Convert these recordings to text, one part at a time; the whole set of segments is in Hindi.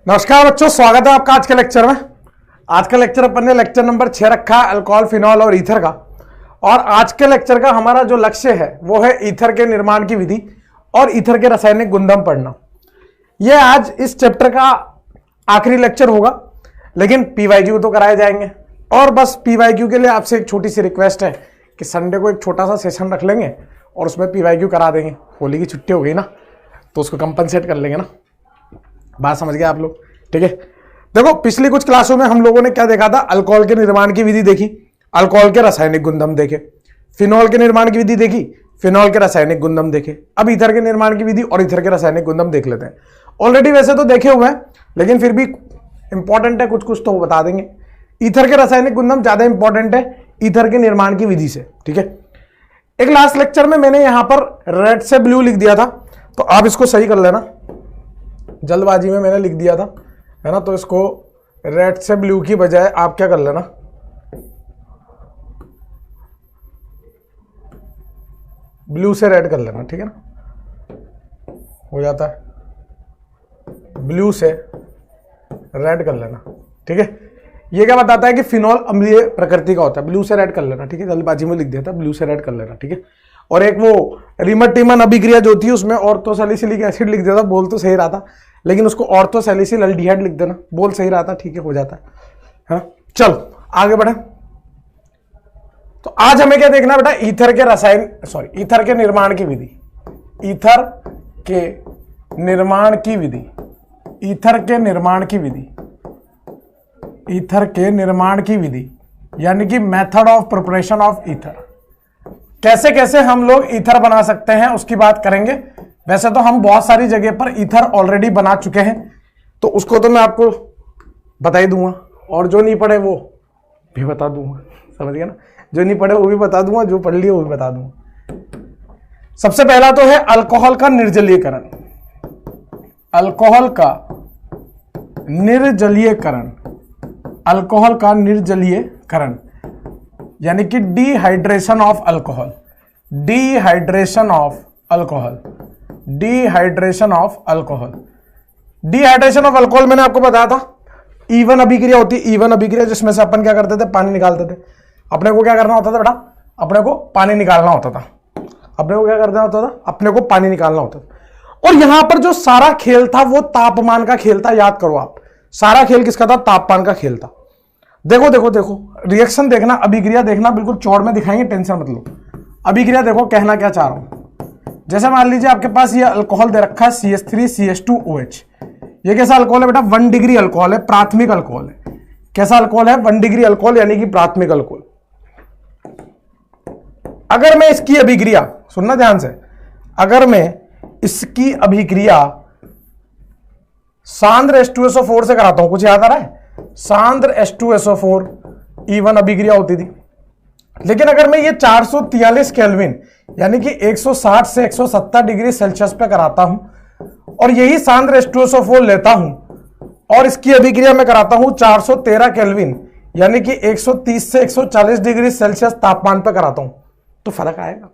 नमस्कार बच्चों, स्वागत है आपका आज के लेक्चर में। आज का लेक्चर अपन ने लेक्चर नंबर 6 रखा है अल्कोहल, फिनॉल और ईथर का। और आज के लेक्चर का हमारा जो लक्ष्य है वो है ईथर के निर्माण की विधि और ईथर के रासायनिक गुणधर्म पढ़ना। यह आज इस चैप्टर का आखिरी लेक्चर होगा, लेकिन पीवाईक्यू तो कराए जाएंगे। और बस पीवाईक्यू के लिए आपसे एक छोटी सी रिक्वेस्ट है कि संडे को एक छोटा सा सेशन रख लेंगे और उसमें पीवाईक्यू करा देंगे। होली की छुट्टी हो गई ना, तो उसको कंपनसेट कर लेंगे ना। बात समझ गए आप लोग? ठीक है। देखो, पिछली कुछ क्लासों में हम लोगों ने क्या देखा था? अल्कोहल के निर्माण की विधि देखी, अल्कोहल के रासायनिक गुणधर्म देखे, फिनॉल के निर्माण की विधि देखी, फिनॉल के रासायनिक गुणधर्म देखे। अब ईथर के निर्माण की विधि और ईथर के रासायनिक गुणधर्म देख लेते हैं। ऑलरेडी वैसे तो देखे हुए हैं, लेकिन फिर भी इंपॉर्टेंट है, कुछ कुछ तो बता देंगे। ईथर के रासायनिक गुणधर्म ज्यादा इंपॉर्टेंट है ईथर के निर्माण की विधि से। ठीक है। एक लास्ट लेक्चर में मैंने यहां पर रेड से ब्लू लिख दिया था, तो आप इसको सही कर लेना। जल्दबाजी में मैंने लिख दिया था, है ना, तो इसको रेड से ब्लू की बजाय आप क्या कर लेना, ब्लू से रेड कर लेना। ठीक है ना, हो जाता है, ब्लू से रेड कर लेना। ठीक है। ये क्या बताता है कि फिनॉल अम्लीय प्रकृति का होता है। ब्लू से रेड कर लेना। ठीक है, जल्दबाजी में लिख दिया था, ब्लू से रेड कर लेना। ठीक है। और एक वो रिमट टीमन अभिक्रिया जो थी उसमें ऑर्थोसैलिसिलिक एसिड लिख दिया था। बोल तो सही रहा था, लेकिन उसको ऑर्थोसैलिसिल अल्डिहाइड लिख देना। बोल सही रहा था, ठीक है, हो जाता है। चलो आगे बढ़े। तो आज हमें क्या देखना बेटा? ईथर के ईथर के निर्माण की विधि। ईथर के निर्माण की विधि, ईथर के निर्माण की विधि, ईथर के निर्माण की विधि, यानी कि method of preparation of ether. कैसे कैसे हम लोग ईथर बना सकते हैं उसकी बात करेंगे। वैसे तो हम बहुत सारी जगह पर ईथर ऑलरेडी बना चुके हैं, तो उसको तो मैं आपको बता ही दूंगा, और जो नहीं पढ़े वो भी बता दूंगा। समझ गया ना? जो नहीं पढ़े वो भी बता दूंगा, जो पढ़ लिए वो भी बता दूंगा। सबसे पहला तो है अल्कोहल का निर्जलीयकरण। अल्कोहल का निर्जलीयकरण, अल्कोहल का निर्जलीयकरण यानी कि dehydration of alcohol, dehydration of alcohol, dehydration of alcohol. Dehydration of alcohol मैंने आपको बताया था, ईवन अभिक्रिया होती है। ईवन अभिक्रिया जिसमें से अपन क्या करते थे? पानी निकालते थे। अपने को क्या करना होता था बेटा? अपने को पानी निकालना होता था। अपने को क्या करना होता था? अपने को पानी निकालना होता था। और यहां पर जो सारा खेल था वो तापमान का खेल था। याद करो आप, सारा खेल किसका था? तापमान का खेल था। देखो देखो देखो, रिएक्शन देखना, अभिक्रिया देखना, बिल्कुल चौड़ में दिखाएंगे, टेंशन मत लो। अभिक्रिया देखो, कहना क्या चाह रहा हूं। जैसे मान लीजिए आपके पास ये अल्कोहल दे रखा है CH3CH2OH। ये कैसा अल्कोहल है बेटा? 1 डिग्री अल्कोहल है, प्राथमिक अल्कोहल है। कैसा अल्कोहल है? 1 डिग्री अल्कोहल, यानी कि प्राथमिक अल्कोहल। अगर मैं इसकी अभिक्रिया, सुनना ध्यान से, अगर मैं इसकी अभिक्रिया सांद्र H2SO4 से कराता हूं, कुछ याद आ रहा है? सांद्र H2SO4 E1 अभिक्रिया होती थी। लेकिन अगर मैं ये 443 केल्विन यानी कि 160 से 170 डिग्री सेल्सियस पे कराता हूं और यही सांद्र H2SO4 लेता हूं और इसकी अभिक्रिया में कराता हूं 413 केल्विन यानी कि 130 से 140 डिग्री सेल्सियस तापमान पे कराता हूं, तो फर्क आएगा।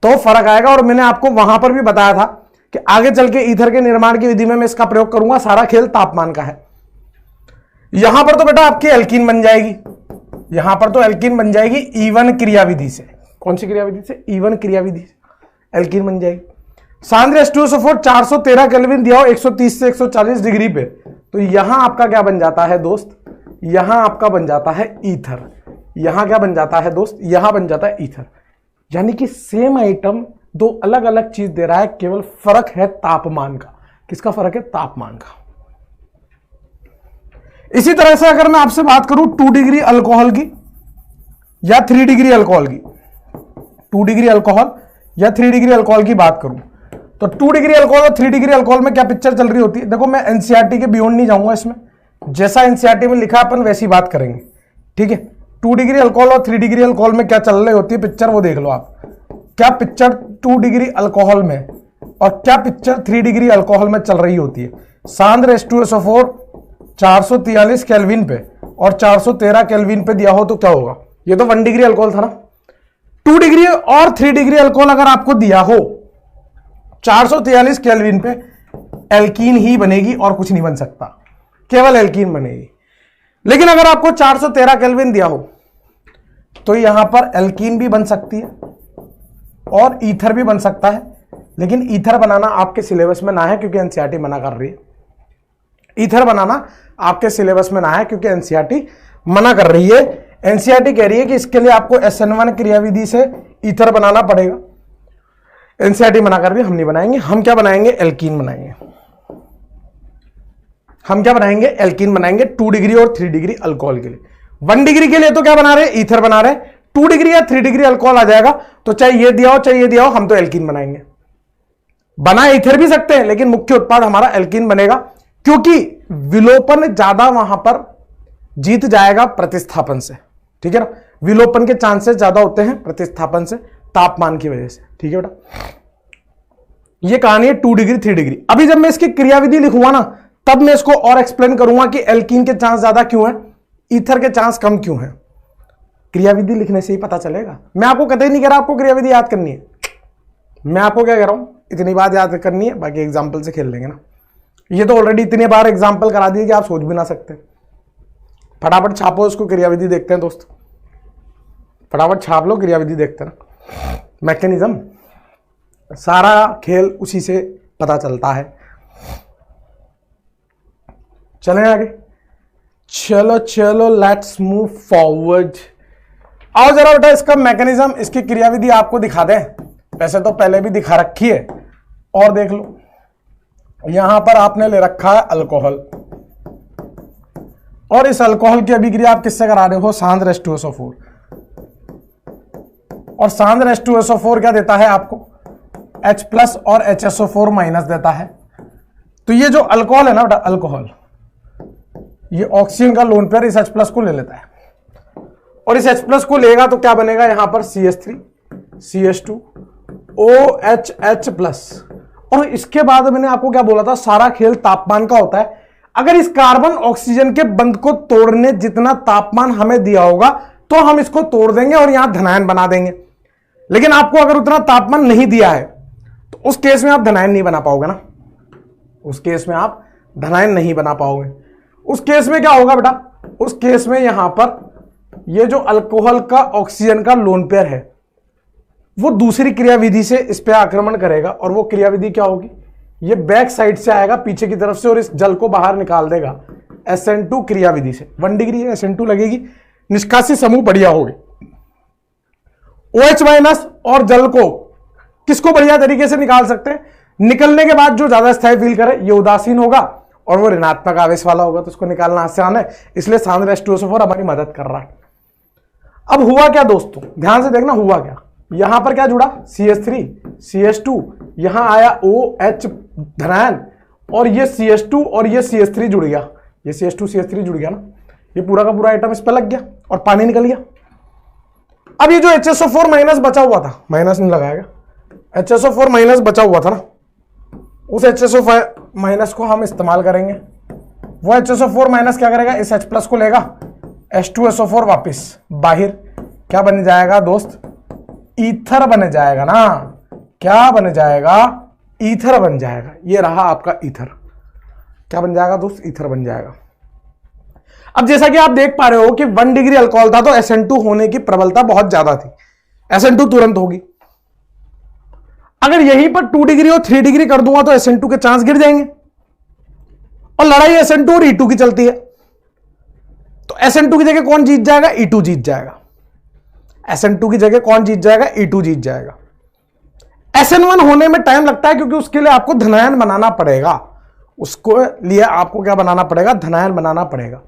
तो फर्क आएगा। और मैंने आपको वहां पर भी बताया था कि आगे चल के ईथर के निर्माण की विधि में मैं इसका प्रयोग करूंगा। सारा खेल तापमान का है। यहां पर तो बेटा आपकी एल्कीन बन जाएगी, यहां पर तो एल्कीन बन जाएगी E1 क्रियाविधि से। कौन सी क्रियाविधि से? E1 क्रियाविधि से एल्कीन बन जाएगी। सांद्र H2SO4 413 केल्विन दिया हो 130 से 140 डिग्री पे, तो यहां आपका क्या बन जाता है दोस्त? यहां आपका बन जाता है ईथर। यहां क्या बन जाता है दोस्त? यहां बन जाता है ईथर। यानी कि सेम आइटम दो अलग अलग चीज दे रहा है, केवल फर्क है तापमान का। किसका फर्क है? तापमान का। इसी तरह से अगर मैं आपसे बात करूं 2 डिग्री अल्कोहल की या 3 डिग्री अल्कोहल की, 2 डिग्री अल्कोहल या 3 डिग्री अल्कोहल की बात करूं, तो 2 डिग्री अल्कोहल और 3 डिग्री अल्कोहल में क्या पिक्चर चल रही होती है? देखो, मैं एनसीईआरटी के बियॉन्ड नहीं जाऊंगा इसमें, जैसा एनसीईआरटी में लिखा अपन वैसी बात करेंगे। ठीक है। 2 डिग्री अल्कोहल और 3 डिग्री अल्कोहल में क्या चल रही होती है पिक्चर, वो देख लो आप। क्या पिक्चर 2 डिग्री अल्कोहल में और क्या पिक्चर 3 डिग्री अल्कोहल में चल रही होती है? सांद्र H2SO4 443 केल्विन पे और 413 केल्विन पे दिया हो तो क्या होगा? ये तो 1 डिग्री अल्कोहल था ना। 2 डिग्री और 3 डिग्री अल्कोहल अगर आपको दिया हो 443 केल्विन पे एल्कीन ही बनेगी और कुछ नहीं बन सकता, केवल एल्कीन बनेगी। लेकिन अगर आपको 413 केल्विन दिया हो तो यहां पर एल्कीन भी बन सकती है और ईथर भी बन सकता है, लेकिन ईथर बनाना आपके सिलेबस में ना है क्योंकि एनसीईआरटी मना कर रही है। ईथर बनाना आपके सिलेबस में ना है क्योंकि एनसीईआरटी मना कर रही है। एनसीईआरटी कह रही है कि इसके लिए आपको SN1 क्रियाविधि से ईथर बनाना पड़ेगा। एनसीईआरटी मना कर रही है, हम नहीं बनाएंगे। हम क्या बनाएंगे? एल्कीन बनाएंगे। हम क्या बनाएंगे? एल्कीन बनाएंगे 2 डिग्री और 3 डिग्री अल्कोहल के लिए। 1 डिग्री के लिए तो क्या बना रहे? ईथर बना रहे। 2 डिग्री या 3 डिग्री अल्कोहल आ जाएगा तो चाहे ये दिया हो चाहे ये दिया हो, हम तो एल्कीन बनाएंगे। बना ईथर भी सकते हैं लेकिन मुख्य उत्पाद हमारा एल्कीन बनेगा क्योंकि विलोपन ज्यादा वहां पर जीत जाएगा प्रतिस्थापन से। ठीक है ना, विलोपन के चांसेस ज्यादा होते हैं प्रतिस्थापन से, तापमान की वजह से। ठीक है बेटा, ये कहानी है 2 डिग्री 3 डिग्री। अभी जब मैं इसकी क्रियाविधि लिखूंगा ना तब मैं इसको और एक्सप्लेन करूंगा कि एल्कीन के चांस ज्यादा क्यों है, ईथर के चांस कम क्यों है। क्रियाविधि लिखने से ही पता चलेगा। मैं आपको कतई नहीं कह रहा आपको क्रियाविधि याद करनी है, मैं आपको क्या कह रहा हूं, इतनी बात याद करनी है, बाकी एग्जाम्पल से खेल लेंगे ना। ये तो ऑलरेडी इतनी बार एग्जाम्पल करा दिए कि आप सोच भी ना सकते। फटाफट छापो इसको, क्रियाविधि देखते हैं दोस्त, फटाफट छाप लो, क्रियाविधि देखते हैं ना। मैकेनिज्म सारा खेल उसी से पता चलता है। चलें आगे, चलो चलो लेट्स मूव फॉरवर्ड। आओ जरा बेटा इसका मैकेनिज्म, इसकी क्रियाविधि आपको दिखा दें। वैसे तो पहले भी दिखा रखी है और देख लो। यहां पर आपने ले रखा है अल्कोहल और इस अल्कोहल की अभिक्रिया आप किससे करा रहे हो? सांद्र H2SO4। और सांद्र H2SO4 क्या देता है आपको? H+ और HSO4- देता है। तो ये जो अल्कोहल है ना बेटा, अल्कोहल ये ऑक्सीजन का लोन पेयर इस H+ को ले लेता है और इस H+ को लेगा तो क्या बनेगा? यहां पर CH3 CH2 OH+। और इसके बाद मैंने आपको क्या बोला था, सारा खेल तापमान का होता है। अगर इस कार्बन ऑक्सीजन के बंध को तोड़ने जितना तापमान हमें दिया होगा तो हम इसको तोड़ देंगे और यहां धनायन बना देंगे। लेकिन आपको अगर उतना तापमान नहीं दिया है तो उस केस में आप धनायन नहीं बना पाओगे ना, उस केस में आप धनायन नहीं बना पाओगे। उस केस में क्या होगा बेटा? उस केस में यहां पर ये जो अल्कोहल का ऑक्सीजन का लोन पेयर है वो दूसरी क्रियाविधि से इस पे आक्रमण करेगा और वो क्रियाविधि क्या होगी? ये बैक साइड से आएगा पीछे की तरफ से और इस जल को बाहर निकाल देगा SN2 क्रियाविधि से। 1 डिग्री है, SN2 लगेगी, निष्कासित समूह बढ़िया होगी। OH- और जल को किसको बढ़िया तरीके से निकाल सकते हैं? निकलने के बाद जो ज्यादा स्थायी फील करे ये उदासीन होगा और वो ऋणात्मक आवेश वाला होगा, तो उसको निकालना आसान है। इसलिए सांद्र H2SO4 हमारी मदद कर रहा है। अब हुआ क्या दोस्तों, ध्यान से देखना हुआ क्या। यहां पर क्या जुड़ा? CH3 CH2, यहां आया OH धनायन और ये CH2 और ये CH3 जुड़ गया, ये CH2 CH3 जुड़ गया ना, ये पूरा का पूरा आइटम इस पर लग गया और पानी निकल गया। अब ये जो HSO4- बचा हुआ था, माइनस नहीं लगाएगा, HSO4- बचा हुआ था ना, उस HSO4- को हम इस्तेमाल करेंगे। वो HSO4- क्या करेगा? इस H+ को लेगा, H2SO4 वापिस बाहर क्या बन जाएगा दोस्त? ईथर बन जाएगा ना। क्या बन जाएगा? ईथर बन जाएगा। ये रहा आपका ईथर। क्या बन जाएगा दोस्त? ईथर बन जाएगा। अब जैसा कि आप देख पा रहे हो कि 1 डिग्री अल्कोहल था तो SN2 होने की प्रबलता बहुत ज्यादा थी, SN2 तुरंत होगी। अगर यहीं पर 2 डिग्री और 3 डिग्री कर दूंगा तो SN2 के चांस गिर जाएंगे और लड़ाई SN2 और E2 की चलती है। तो SN2 की जगह कौन जीत जाएगा? E2 जीत जाएगा। SN2 की जगह कौन जीत जाएगा? E2 जीत जाएगा। SN1 होने में टाइम लगता है क्योंकि उसके लिए आपको धनायन बनाना पड़ेगा, उसको लिए आपको क्या बनाना पड़ेगा? धनायन बनाना पड़ेगा।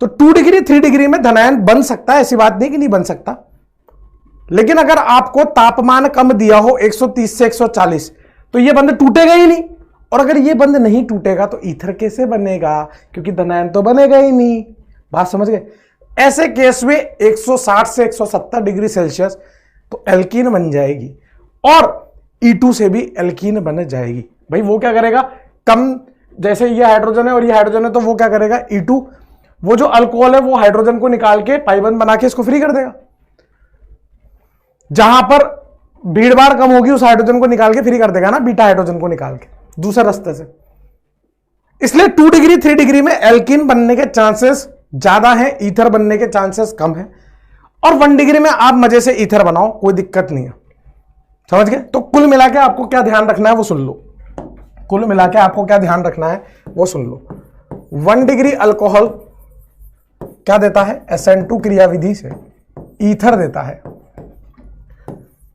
तो 2 डिग्री 3 डिग्री में धनायन बन सकता है, ऐसी बात नहीं कि नहीं बन सकता। लेकिन अगर आपको तापमान कम दिया हो 130 से 140 तो यह बंध टूटेगा ही नहीं, और अगर यह बंध नहीं टूटेगा तो ईथर कैसे बनेगा? क्योंकि धनायन तो बनेगा ही नहीं। बात समझ गए? ऐसे केस में 160 से 170 डिग्री सेल्सियस तो एल्कीन बन जाएगी और E2 से भी एल्कीन बन जाएगी। भाई वो क्या करेगा? कम, जैसे ये हाइड्रोजन है और ये हाइड्रोजन है तो वो क्या करेगा? E2 वो जो अल्कोहल है वो हाइड्रोजन को निकाल के पाइबंद बना के इसको फ्री कर देगा। जहां पर भीड़ भाड़ कम होगी उस हाइड्रोजन को निकाल के फ्री कर देगा ना, बीटा हाइड्रोजन को निकाल के दूसरे रास्ते से। इसलिए 2 डिग्री 3 डिग्री में एल्कीन बनने के चांसेस ज्यादा हैं, ईथर बनने के चांसेस कम है। और 1 डिग्री में आप मजे से ईथर बनाओ, कोई दिक्कत नहीं है। समझ गए? तो कुल मिला के आपको क्या ध्यान रखना है वो सुन लो। कुल मिला के आपको क्या ध्यान रखना है वो सुन लो। 1 डिग्री अल्कोहल क्या देता है? SN2 क्रियाविधि से ईथर देता है।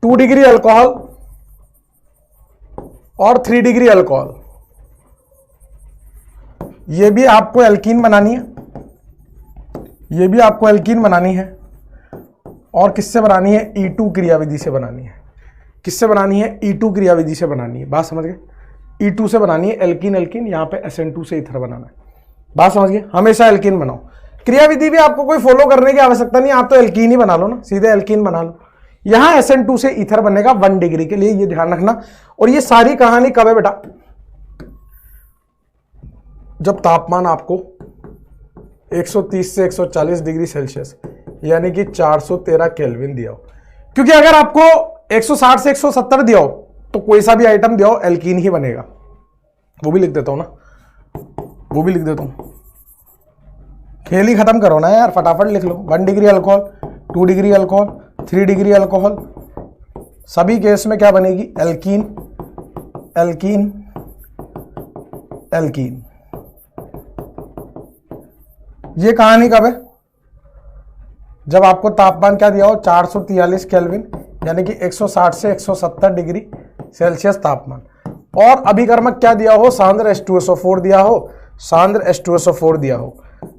2 डिग्री अल्कोहल और 3 डिग्री अल्कोहल, ये भी आपको एल्कीन बनानी है, ये भी आपको एल्कीन बनानी है। और किससे बनानी है? E2 क्रियाविधि से बनानी है। किससे बनानी है? E2 क्रियाविधि से बनानी है। बात समझ गए? E2 से बनानी है एल्कीन एल्कीन, यहां पे SN2 से ईथर बनाना है। बात समझ गए? हमेशा एल्कीन बनाओ। क्रियाविधि भी आपको कोई फॉलो करने की आवश्यकता नहीं, आप तो एल्कीन ही बना लो ना, सीधे एल्कीन बना लो। यहां SN2 से ईथर बनेगा 1 डिग्री के लिए, ये ध्यान रखना। और ये सारी कहानी कब है बेटा? जब तापमान आपको 130 से 140 डिग्री सेल्सियस यानी कि 413 केल्विन दिया हो। क्योंकि अगर आपको 160 से 170 दिया हो तो कोई सा भी आइटम दिया हो एल्कीन ही बनेगा। वो भी लिख देता हूं ना, वो भी लिख देता हूं। खेल ही खत्म करो ना यार, फटाफट लिख लो। 1 degree alcohol, 2 degree alcohol, 3 degree alcohol, सभी केस में क्या बनेगी? Alkene alkene alkene. ये कहानी कब है? जब आपको तापमान क्या दिया हो? 443 केल्विन यानी कि 160 से 170 डिग्री सेल्सियस तापमान। और अभिकर्मक क्या दिया हो? सांद्र H2SO4 दिया हो, सांद्र H2SO4 दिया हो।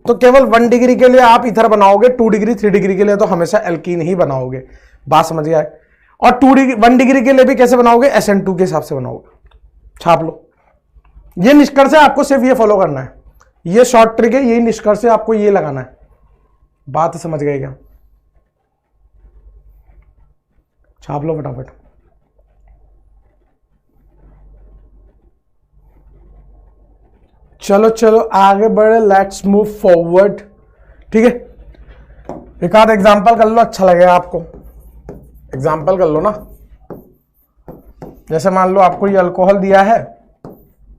तो केवल 1 डिग्री के लिए आप इथर बनाओगे, 2 डिग्री 3 डिग्री के लिए तो हमेशा एल्कीन ही बनाओगे। बात समझ गया है? और 1 डिग्री के लिए भी कैसे बनाओगे? SN2 के हिसाब से बनाओगे। छाप लो। ये निष्कर्ष है, आपको सिर्फ ये फॉलो करना है। ये शॉर्ट ट्रिक है, यही निष्कर्ष है, आपको ये लगाना है। बात समझ गए क्या? छाप लो फटाफट। चलो चलो आगे बढ़े, लेट्स मूव फॉरवर्ड। ठीक है, एक आध एग्जांपल कर लो, अच्छा लगेगा आपको। एग्जांपल कर लो ना। जैसे मान लो आपको ये अल्कोहल दिया है,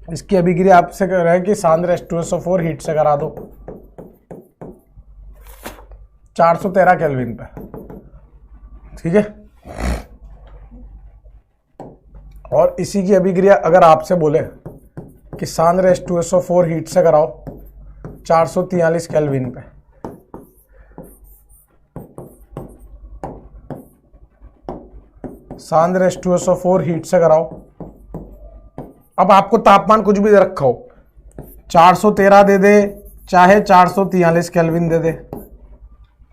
इसकी अभिक्रिया आपसे कह रहा है कि सांद्र H2SO4 हीट से करा दो 413 केल्विन पे। ठीक है, और इसी की अभिक्रिया अगर आपसे बोले कि सांद्र H2SO4 हीट से कराओ 443 केल्विन पे, सांद्र H2SO4 हीट से कराओ। अब आपको तापमान कुछ भी दे रखा हो, 413 दे दे चाहे 443 केल्विन दे दे,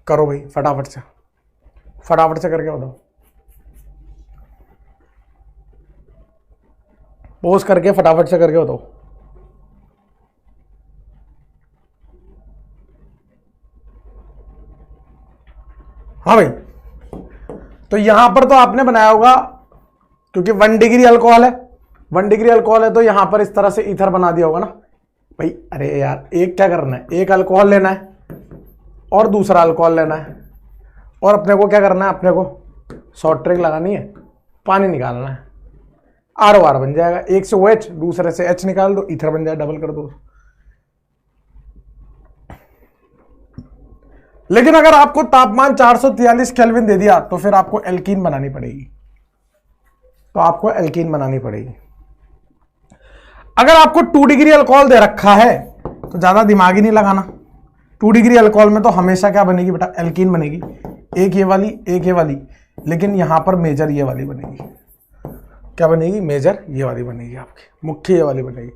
करो भाई फटाफट से, फटाफट से करके बताओ। पोज करके फटाफट से करके बताओ। हाँ भाई, तो यहां पर तो आपने बनाया होगा, क्योंकि 1 डिग्री अल्कोहल है, 1 डिग्री अल्कोहल है तो यहां पर इस तरह से ईथर बना दिया होगा ना भाई। अरे यार, एक क्या करना है, एक अल्कोहल लेना है और दूसरा अल्कोहल लेना है, और अपने को क्या करना है, अपने को शॉर्ट ट्रिक लगानी है, पानी निकालना है, ROR बन जाएगा। एक से OH, दूसरे से H निकाल दो, ईथर बन जाए, डबल कर दो। लेकिन अगर आपको तापमान 443 केल्विन दे दिया तो फिर आपको एल्कीन बनानी पड़ेगी, तो आपको एल्कीन बनानी पड़ेगी। अगर आपको 2 डिग्री अल्कोहल दे रखा है तो ज्यादा दिमाग ही नहीं लगाना। 2 डिग्री अल्कोहल में तो हमेशा क्या बनेगी बेटा? एल्कीन बनेगी। एक ये वाली, एक ये वाली, लेकिन यहां पर मेजर ये वाली बनेगी। क्या बनेगी? मेजर ये वाली बनेगी, आपकी मुख्य ये वाली बनेगी,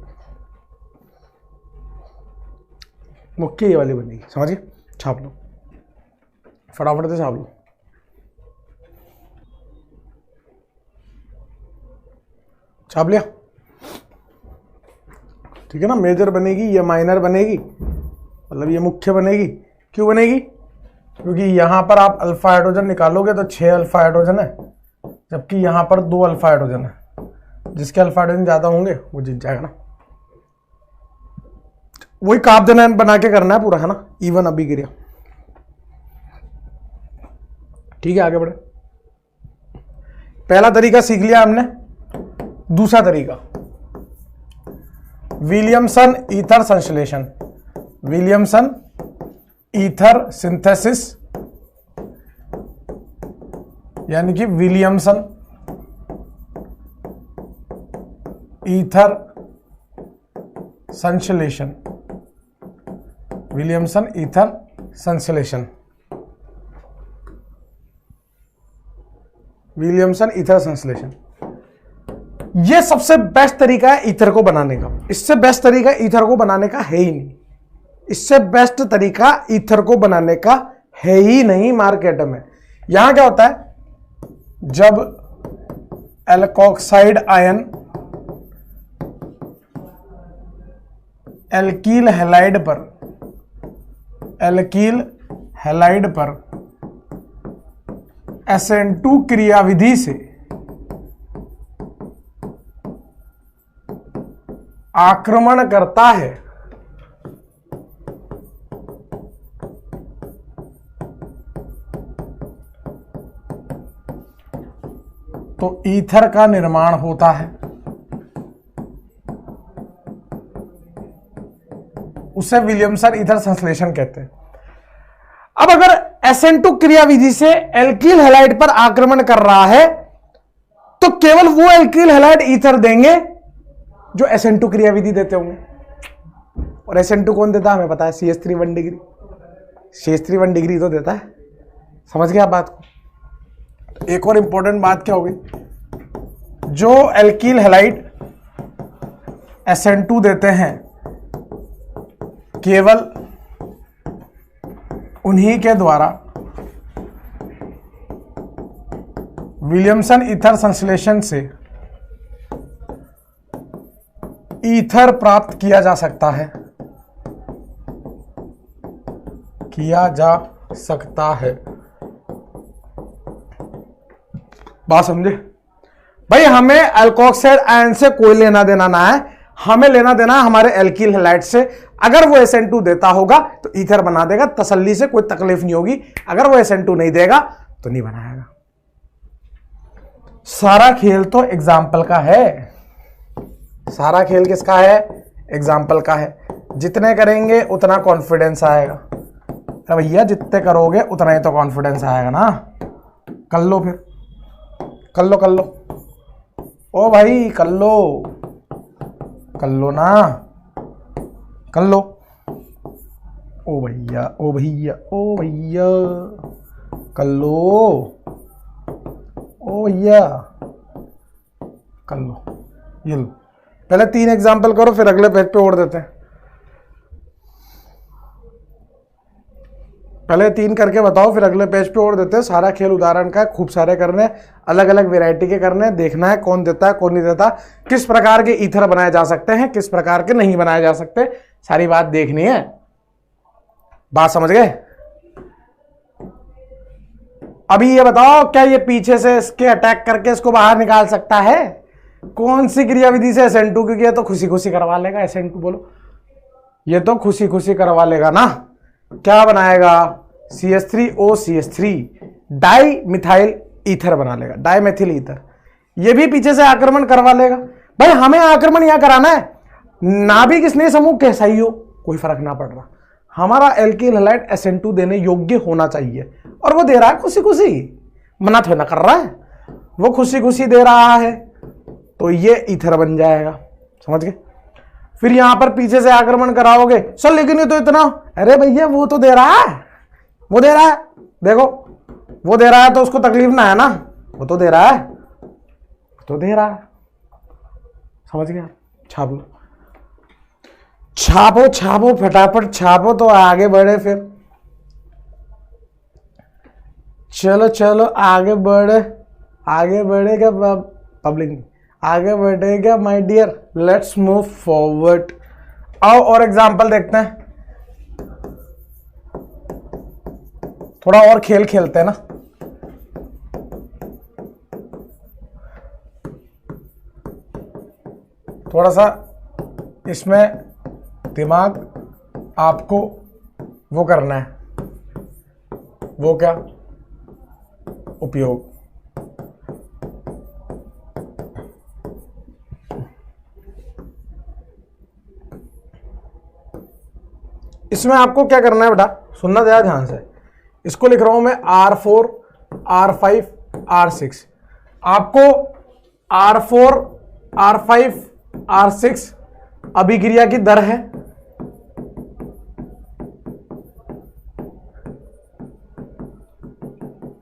मुख्य ये वाली बनेगी। समझिए? छाप लो फटाफट से, छाप लो। छाप लिया? ठीक है ना, मेजर बनेगी, ये माइनर बनेगी, मतलब ये मुख्य बनेगी। क्यों बनेगी? क्योंकि यहां पर आप अल्फा हाइड्रोजन निकालोगे तो 6 अल्फा हाइड्रोजन है, जबकि यहां पर 2 अल्फा हाइड्रोजन है। जिसके अल्फा हाइड्रोजन ज्यादा होंगे वो जीत जाएगा ना। वही काब्दनायन बना के करना है पूरा, है ना, इवन अभिक्रिया। ठीक है, आगे बढ़े। पहला तरीका सीख लिया हमने। दूसरा तरीका, विलियमसन ईथर संश्लेषण, विलियमसन ईथर सिंथेसिस, यानी कि विलियमसन ईथर संश्लेषण, विलियमसन ईथर संश्लेषण, विलियमसन ईथर संश्लेषण। यह सबसे बेस्ट तरीका है ईथर को बनाने का। इससे बेस्ट तरीका ईथर को बनाने का है ही नहीं। इससे बेस्ट तरीका ईथर को बनाने का है ही नहीं मार्केट में। यहां क्या होता है, जब एल्कोक्साइड आयन एल्कील हैलाइड पर, एल्कील हैलाइड पर SN2 क्रियाविधि से आक्रमण करता है तो ईथर का निर्माण होता है। उसे विलियमसन ईथर संश्लेषण कहते हैं। अब अगर SN2 क्रियाविधि से एल्कील हैलाइड पर आक्रमण कर रहा है तो केवल वो एल्कील हैलाइड ईथर देंगे जो SN2 क्रियाविधि देते होंगे। और SN2 कौन देता है हमें पता है, CH3 1 डिग्री, CH3 1 डिग्री तो देता है। समझ गए आप बात को। एक और इंपॉर्टेंट बात क्या होगी, जो एल्कील हैलाइड SN2 देते हैं केवल उन्हीं के द्वारा विलियमसन ईथर संश्लेषण से ईथर प्राप्त किया जा सकता है, किया जा सकता है। बात समझे भाई, हमें एल्कोक्साइड आयन से कोई लेना देना ना है, हमें लेना देना है हमारे एल्कील हैलाइड से। अगर वो SN2 देता होगा तो ईथर बना देगा, तसल्ली से, कोई तकलीफ नहीं होगी। अगर वो SN2 नहीं देगा तो नहीं बनाएगा। सारा खेल तो एग्जाम्पल का है। सारा खेल किसका है, एग्जाम्पल का है। जितने करेंगे उतना कॉन्फिडेंस आएगा। तो भैया जितने करोगे उतना ही तो कॉन्फिडेंस आएगा ना। कर लो फिर, कर लो कर लो, ओ भाई कर लो, कर लो ना, कर लो। ओ भैया ओ भैया ओ भैया कर लो, ओ भैया कर लो। ये लो, पहले 3 एग्जाम्पल करो फिर अगले पेज पे ओढ़ देते हैं। पहले 3 करके बताओ फिर अगले पेज पे ओढ़ देते हैं। सारा खेल उदाहरण का है, खूब सारे करने, अलग अलग वैरायटी के करने, देखना है कौन देता है कौन नहीं देता, किस प्रकार के ईथर बनाए जा सकते हैं, किस प्रकार के नहीं बनाए जा सकते, सारी बात देखनी है। बात समझ गए। अभी ये बताओ, क्या ये पीछे से इसके अटैक करके इसको बाहर निकाल सकता है? कौन सी क्रियाविधि से SN2, क्योंकि ये तो खुशी खुशी करवा लेगा। SN2 बोलो, ये तो खुशी खुशी करवा लेगा ना। क्या बनाएगा, CH3OCH3 डाई मिथाइल ईथर बना लेगा, डाई मेथिल ईथर। ये भी पीछे से आक्रमण करवा लेगा। भाई हमें आक्रमण यहां कराना है, ना भी किसने समूह कैसा ही हो कोई फर्क ना पड़ रहा। हमारा एल्कील हैलाइड SN2 देने योग्य होना चाहिए, और वो दे रहा है खुशी खुशी, मना थोड़ा ना कर रहा है, वो खुशी खुशी दे रहा है, तो ये ईथर बन जाएगा। समझ गए। फिर यहां पर पीछे से आक्रमण कराओगे सर, लेकिन ये तो इतना, अरे भैया वो तो दे रहा है, वो दे रहा है, देखो वो दे रहा है तो उसको तकलीफ ना है ना, वो तो दे रहा है, तो दे रहा है। समझ गया। छाप लो, छापो छापो फटाफट छापो तो आगे बढ़े। फिर चलो चलो आगे बढ़े, आगे बढ़ेगा पब्लिक, आगे बढ़ेगा my dear, let's move forward. आओ और एग्जांपल देखते हैं, थोड़ा और खेल खेलते हैं ना। थोड़ा सा इसमें दिमाग आपको वो करना है, वो क्या, उपयोग। इसमें आपको क्या करना है बेटा, सुनना जरा ध्यान से। इसको लिख रहा हूं मैं R4 R5 R6। आपको R4 R5 R6 अभिक्रिया की दर है,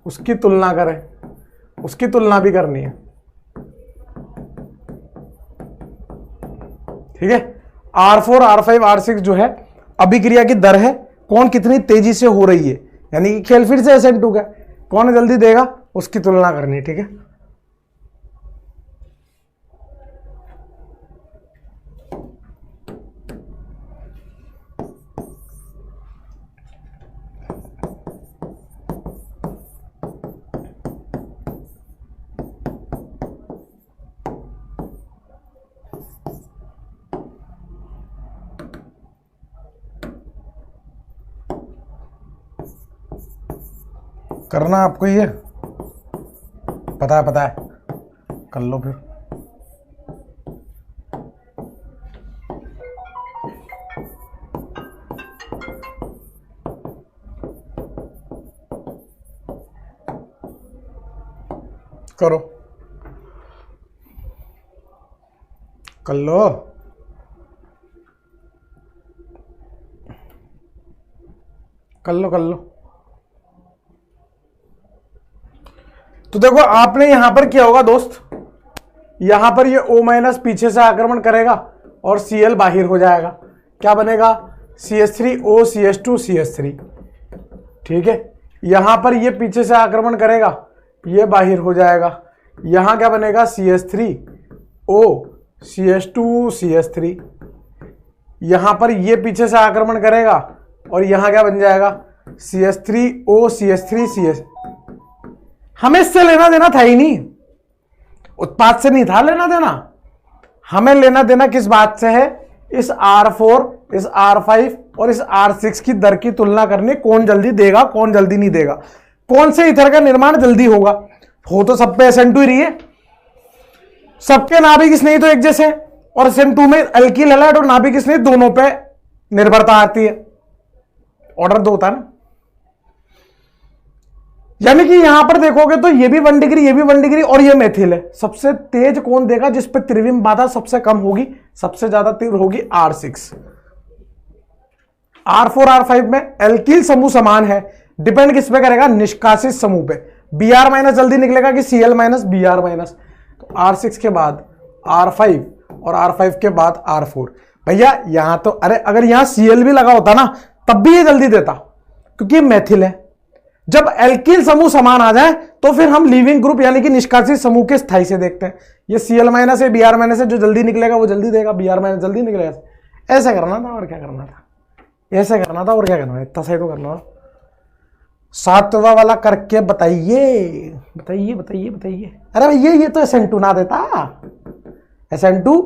उसकी तुलना करें, उसकी तुलना भी करनी है, ठीक है। R4 R5 R6 जो है अभिक्रिया की दर है, कौन कितनी तेजी से हो रही है, यानी कि खेल फिर से SN2 का, कौन जल्दी देगा उसकी तुलना करनी है, ठीक है। करना आपको ये पता है, कर लो फिर। करो, कर लो, कर लो, कर लो। तो देखो आपने यहां पर किया होगा दोस्त, यहां पर ये O- पीछे से आक्रमण करेगा और Cl बाहर हो जाएगा, क्या बनेगा CH3O CH2 CH3, ठीक है। यहां पर ये पीछे से आक्रमण करेगा, ये बाहर हो जाएगा, यहां क्या बनेगा CH3O CH2 CH3। यहां पर ये पीछे से आक्रमण करेगा और यहां क्या बन जाएगा CH3O CH3 CH। हमें इससे लेना देना था ही नहीं, उत्पाद से नहीं था लेना देना, हमें लेना देना किस बात से है, इस R4 इस R5 और इस R6 की दर की तुलना करनी, कौन जल्दी देगा कौन जल्दी नहीं देगा, कौन से ईथर का निर्माण जल्दी होगा। हो तो सब पे SN2 ही रही है, सबके नाभिक स्नेही तो एक जैसे, और SN2 में अल्किल हैलाइड और नाभिक स्नेही दोनों पे निर्भरता आती है, ऑर्डर 2 होता है ना। यानी कि यहां पर देखोगे तो ये भी 1 डिग्री, ये भी 1 डिग्री और ये मेथिल है। सबसे तेज कौन देगा, जिस पे त्रिविम बाधा सबसे कम होगी, सबसे ज्यादा तीव्र होगी R6। R4 R5 में एल्किल समूह समान है, डिपेंड किस पे करेगा, निष्कासित समूह पे। Br- जल्दी निकलेगा कि Cl- Br-। तो R6 के बाद R5 और R5 के बाद R4। भैया यहां तो अरे अगर यहां Cl भी लगा होता ना तब भी ये जल्दी देता, क्योंकि ये मेथिल है। जब एल्किल समूह समान आ जाए तो फिर हम लीविंग ग्रुप यानी कि निष्कासित समूह के स्थाई से देखते हैं। ये Cl- है Br- है, जो जल्दी निकलेगा वो जल्दी देगा, Br- जल्दी निकलेगा। ऐसा करना था और क्या करना था, ऐसा करना था और क्या करना है, इतना सही तो करना। 7वां वाला करके बताइए बताइए बताइए बताइए। अरे भैया ये तो SN2 ना देता, SN2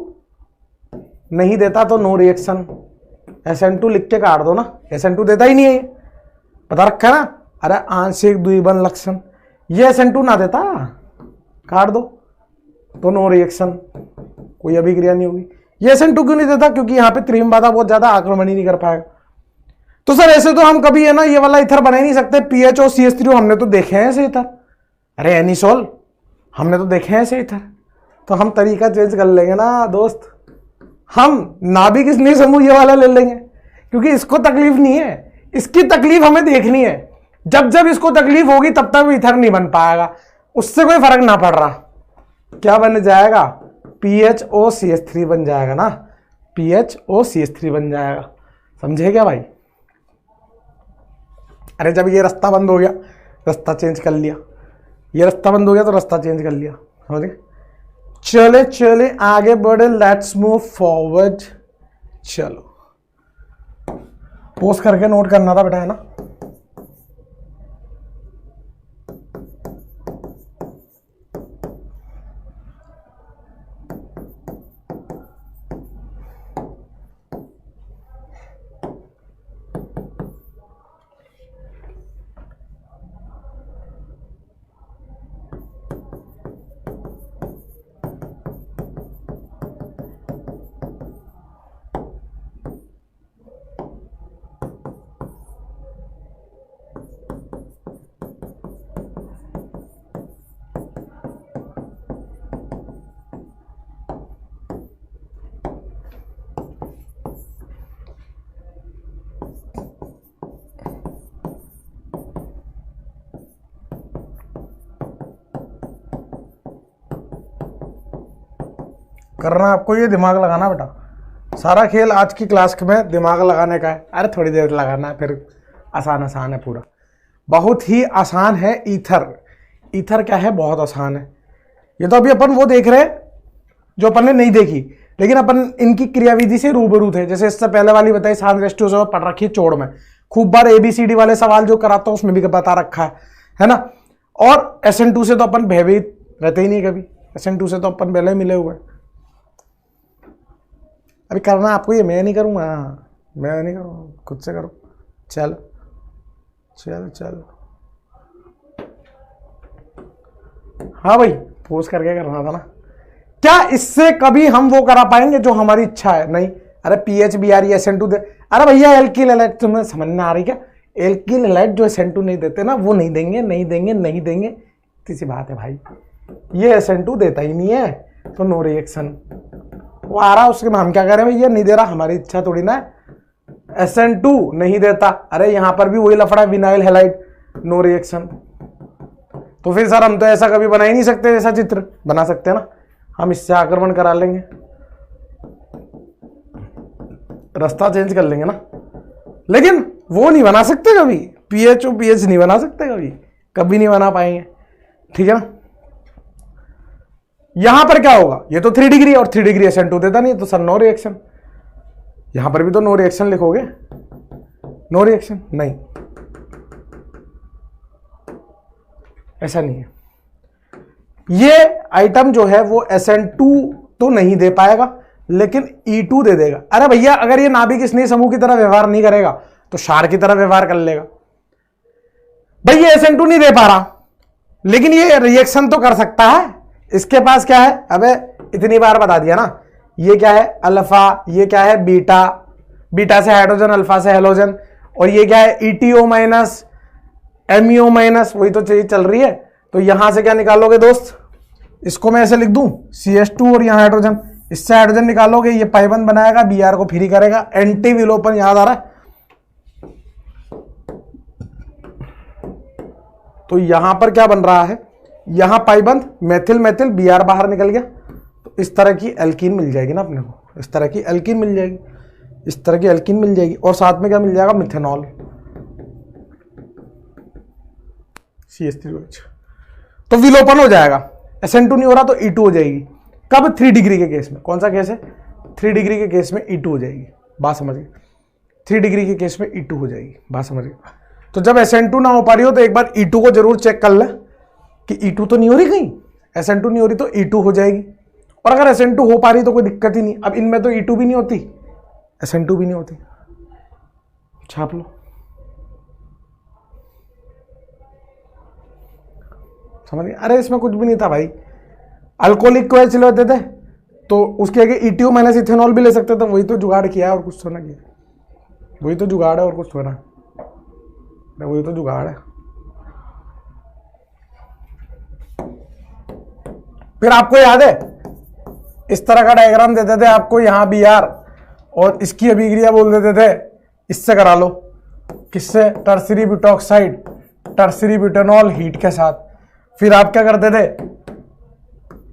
नहीं देता तो नो रिएक्शन, SN2 लिख के काट दो ना, SN2 देता ही नहीं है, पता रखा ना। अरे आंशिक द्विबंध लक्षण, ये SN2 ना देता, काट दो तो नो रिएक्शन, कोई अभिक्रिया नहीं होगी। ये SN2 क्यों नहीं देता, क्योंकि यहां पे त्रिविम बाधा बहुत ज्यादा आक्रमण ही नहीं कर पाएगा। तो सर ऐसे तो हम कभी है ना ये वाला इथर बना ही नहीं सकते, PH और CH3 हमने तो देखे हैं ऐसे इथर, अरे एनिसोल हमने तो देखे हैं ऐसे इथर। तो हम तरीका चेंज कर लेंगे ना दोस्त, हम नाभिक स्नेही समूह ये वाला ले लेंगे, क्योंकि इसको तकलीफ नहीं है, इसकी तकलीफ हमें देखनी है। जब जब इसको तकलीफ होगी तब तक इथर नहीं बन पाएगा, उससे कोई फर्क ना पड़ रहा। क्या बन जाएगा, PHOCH3 बन जाएगा ना, PHOCH3 बन जाएगा, समझे क्या भाई। अरे जब ये रास्ता बंद हो गया, रास्ता चेंज कर लिया, ये रास्ता बंद हो गया तो रास्ता चेंज कर लिया, समझ गए। चले चले आगे बढ़े, लेट्स मूव फॉरवर्ड। चलो पोस्ट करके नोट करना था बेटा, है ना। करना आपको ये दिमाग लगाना बेटा, सारा खेल आज की क्लास में दिमाग लगाने का है। अरे थोड़ी देर लगाना है, फिर आसान आसान है पूरा, बहुत ही आसान है। ईथर, ईथर क्या है, बहुत आसान है। ये तो अभी अपन वो देख रहे हैं जो अपन ने नहीं देखी, लेकिन अपन इनकी क्रियाविधि से रूबरू थे। जैसे इससे पहले वाली बताई सांद्र रेस्टियो से पढ़ रखी चोड़ में, खूब बार एबीसीडी वाले सवाल जो कराता हूं उसमें भी बता रखा है ना। और SN2 से तो अपन भयभीत रहते ही नहीं कभी, SN2 से तो अपन पहले मिले हुए। अभी करना आपको ये, मैं नहीं करूंगा, मैं नहीं करूंगा, खुद से करो। चलो चलो चलो, हाँ भाई पोस्ट करके करना था ना। क्या इससे कभी हम वो करा पाएंगे जो हमारी इच्छा है? नहीं। अरे पीएच BRE SN2 दे, अरे भैया एल्किल हैलाइड तुम्हें समझ में आ रही क्या? एल्किल हैलाइड जो SN2 नहीं देते ना, वो नहीं देंगे नहीं देंगे नहीं देंगे, किसी बात है भाई। ये SN2 देता ही नहीं है तो नो रिएक्शन, वो आ रहा उसके में हम क्या करें भैया, नहीं दे रहा, हमारी इच्छा थोड़ी ना है। SN2 नहीं देता, अरे यहां पर भी वही लफड़ा, विनाइल हैलाइड, नो रिएक्शन। तो फिर सर हम तो ऐसा कभी बना ही नहीं सकते, ऐसा चित्र बना सकते हैं ना, हम इससे आक्रमण करा लेंगे, रास्ता चेंज कर लेंगे ना। लेकिन वो नहीं बना सकते कभी, पीएच और पीएच नहीं बना सकते कभी, कभी नहीं बना पाएंगे, ठीक है ना। यहां पर क्या होगा, ये तो 3 डिग्री और 3 डिग्री SN2 देता नहीं, तो सर नो रिएक्शन। यहां पर भी तो नो रिएक्शन लिखोगे, नो रिएक्शन नहीं, ऐसा नहीं है। ये आइटम जो है वो SN2 तो नहीं दे पाएगा, लेकिन E2 दे देगा। अरे भैया अगर ये नाभिक स्नेह समूह की तरह व्यवहार नहीं करेगा तो क्षार की तरह व्यवहार कर लेगा। भाई ये SN2 नहीं दे पा रहा, लेकिन ये रिएक्शन तो कर सकता है। इसके पास क्या है, अबे इतनी बार बता दिया ना, ये क्या है अल्फा, ये क्या है बीटा, बीटा से हाइड्रोजन, अल्फा से हेलोजन, और ये क्या है ETO माइनस MEO माइनस, वही तो चीज चल रही है। तो यहां से क्या निकालोगे दोस्त, इसको मैं ऐसे लिख दूं CH2 और यहां हाइड्रोजन, इससे हाइड्रोजन निकालोगे, ये पाइबंद बनाएगा, Br को फ्री करेगा, एंटी विलोपन याद आ रहा है। तो यहां पर क्या बन रहा है, यहां पाइबंद, मेथिल मेथिल, Br बाहर निकल गया, तो इस तरह की एल्कीन मिल जाएगी ना अपने को, इस तरह की एल्कीन मिल जाएगी, इस तरह की एल्कीन मिल जाएगी, और साथ में क्या मिल जाएगा, मिथेनॉल CH3OH। तो विलोपन हो जाएगा, SN2 नहीं हो रहा तो E2 हो जाएगी। कब, 3 डिग्री के केस में। कौन सा केस है, 3 डिग्री के केस में E2 हो जाएगी, बात समझ गए, 3 डिग्री के केस में E2 हो जाएगी, बात समझ गए। तो जब SN2 ना हो पा रही हो तो एक बार E2 को जरूर चेक कर ले कि E2 तो नहीं हो रही, कहीं SN2 नहीं हो रही तो E2 हो जाएगी। और अगर SN2 हो पा रही तो कोई दिक्कत ही नहीं। अब इनमें तो E2 भी नहीं होती, SN2 भी नहीं होती, छाप लो, समझ गए। अरे इसमें कुछ भी नहीं था भाई, अल्कोहलिक को चले होते थे तो उसके आगे ETO माइनस इथेनॉल भी ले सकते थे, वही तो जुगाड़ किया है और कुछ तो ना किया, वही तो जुगाड़ है और कुछ तो ना, वही तो जुगाड़ है। फिर आपको याद है इस तरह का डायग्राम देते थे आपको, यहां Br और इसकी अभिक्रिया बोल देते थे, इससे करा लो, किससे, tertiary butoxide, tertiary butanol heat के साथ। फिर आप क्या करते थे,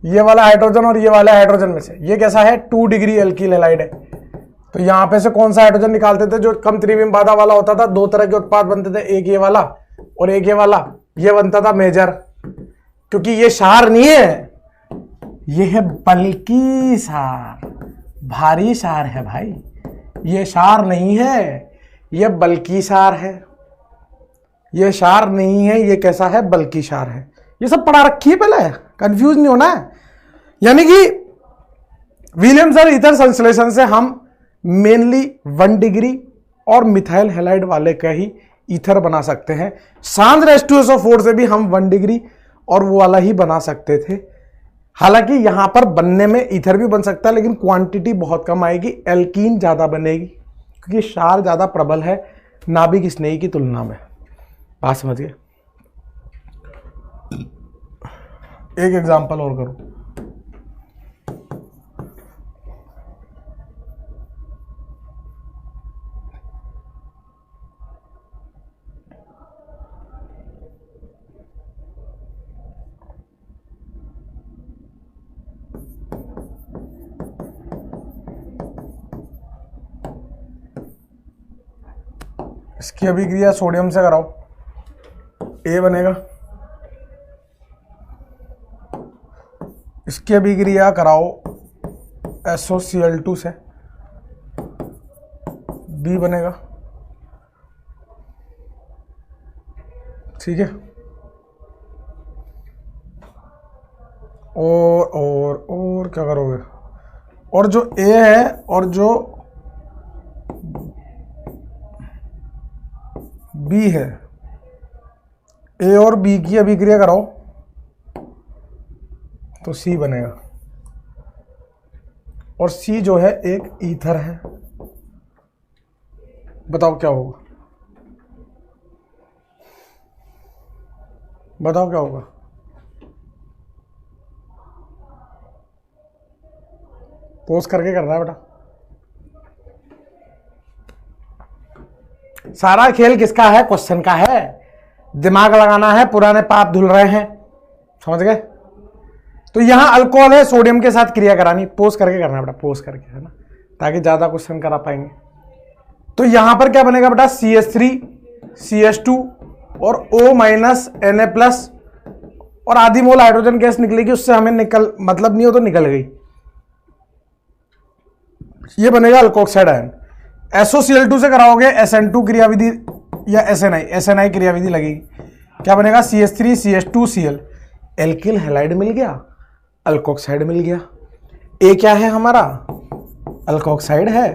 ये वाला हाइड्रोजन और ये वाला हाइड्रोजन में से ये कैसा है, 2 डिग्री एल्किल हैलाइड है, तो यहां पे से कौन सा हाइड्रोजन निकालते थे जो कम त्रिविम बाधा वाला होता था। 2 तरह के उत्पाद बनते थे, एक ये वाला और एक ये वाला, ये बनता था मेजर, क्योंकि ये क्षार नहीं है, ये है बल्कि क्षार, भारी क्षार है भाई, ये क्षार नहीं है, ये बल्कि क्षार है, ये क्षार नहीं है, ये कैसा है, बल्कि क्षार है। ये सब पढ़ा रखी है पहले, कंफ्यूज नहीं होना है। यानी कि विलियम्स और ईथर संश्लेषण से हम मेनली 1 डिग्री और मिथाइल हैलाइड वाले का ही ईथर बना सकते हैं। सांद्र H2SO4 से भी हम 1 डिग्री और वो वाला ही बना सकते थे। हालांकि यहां पर बनने में ईथर भी बन सकता है, लेकिन क्वांटिटी बहुत कम आएगी, एल्कीन ज्यादा बनेगी, क्योंकि क्षार ज्यादा प्रबल है नाभिक स्नेही की तुलना में। बात समझिए। एक एग्जांपल और करो, इसकी अभिक्रिया सोडियम से कराओ, ए बनेगा। इसकी अभिक्रिया कराओ SOCl2 से, बी बनेगा। ठीक है, और क्या करोगे, और जो ए है और जो बी है, ए और बी की अभिक्रिया कराओ तो सी बनेगा। और सी जो है एक ईथर है। बताओ क्या होगा, बताओ क्या होगा। पोस्ट करके करना है बेटा। सारा खेल किसका है, क्वेश्चन का है। दिमाग लगाना है, पुराने पाप धुल रहे हैं, समझ गए। तो यहां अल्कोहल है, सोडियम के साथ क्रिया करानी, पोस्ट करके करना बेटा, पोस्ट करके, है ना, ताकि ज्यादा क्वेश्चन करा पाएंगे। तो यहां पर क्या बनेगा बेटा, CH3 CH2 और O माइनस Na+, और आधी मोल हाइड्रोजन गैस निकलेगी, उससे हमें निकल मतलब नहीं हो तो निकल गई, ये बनेगा अल्कोक्साइड आयन। SOCl2 से कराओगे SN2 क्रियाविधि या SNI क्रियाविधि लगेगी, क्या बनेगा, CH3 CH2Cl, एल्किल हैलाइड मिल गया, अल्कोक्साइड मिल गया। ए क्या है हमारा, अल्कोक्साइड है,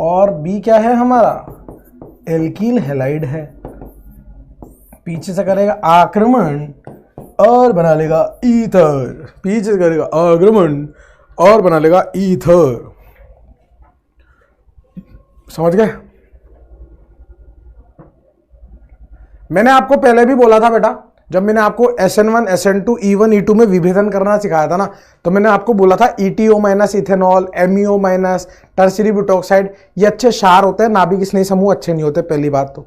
और बी क्या है हमारा, एल्किल हैलाइड है। पीछे से करेगा आक्रमण और बना लेगा ईथर, पीछे से करेगा आक्रमण और बना लेगा ईथर, समझ गए। मैंने आपको पहले भी बोला था बेटा, जब मैंने आपको SN1 SN2 E1 E2 में विभेदन करना सिखाया था ना, तो मैंने आपको बोला था ETO minus ethanol, MEO minus, tertiary butoxide, ये अच्छे क्षार होते हैं, नाभिक स्नेही समूह अच्छे नहीं होते, पहली बात तो।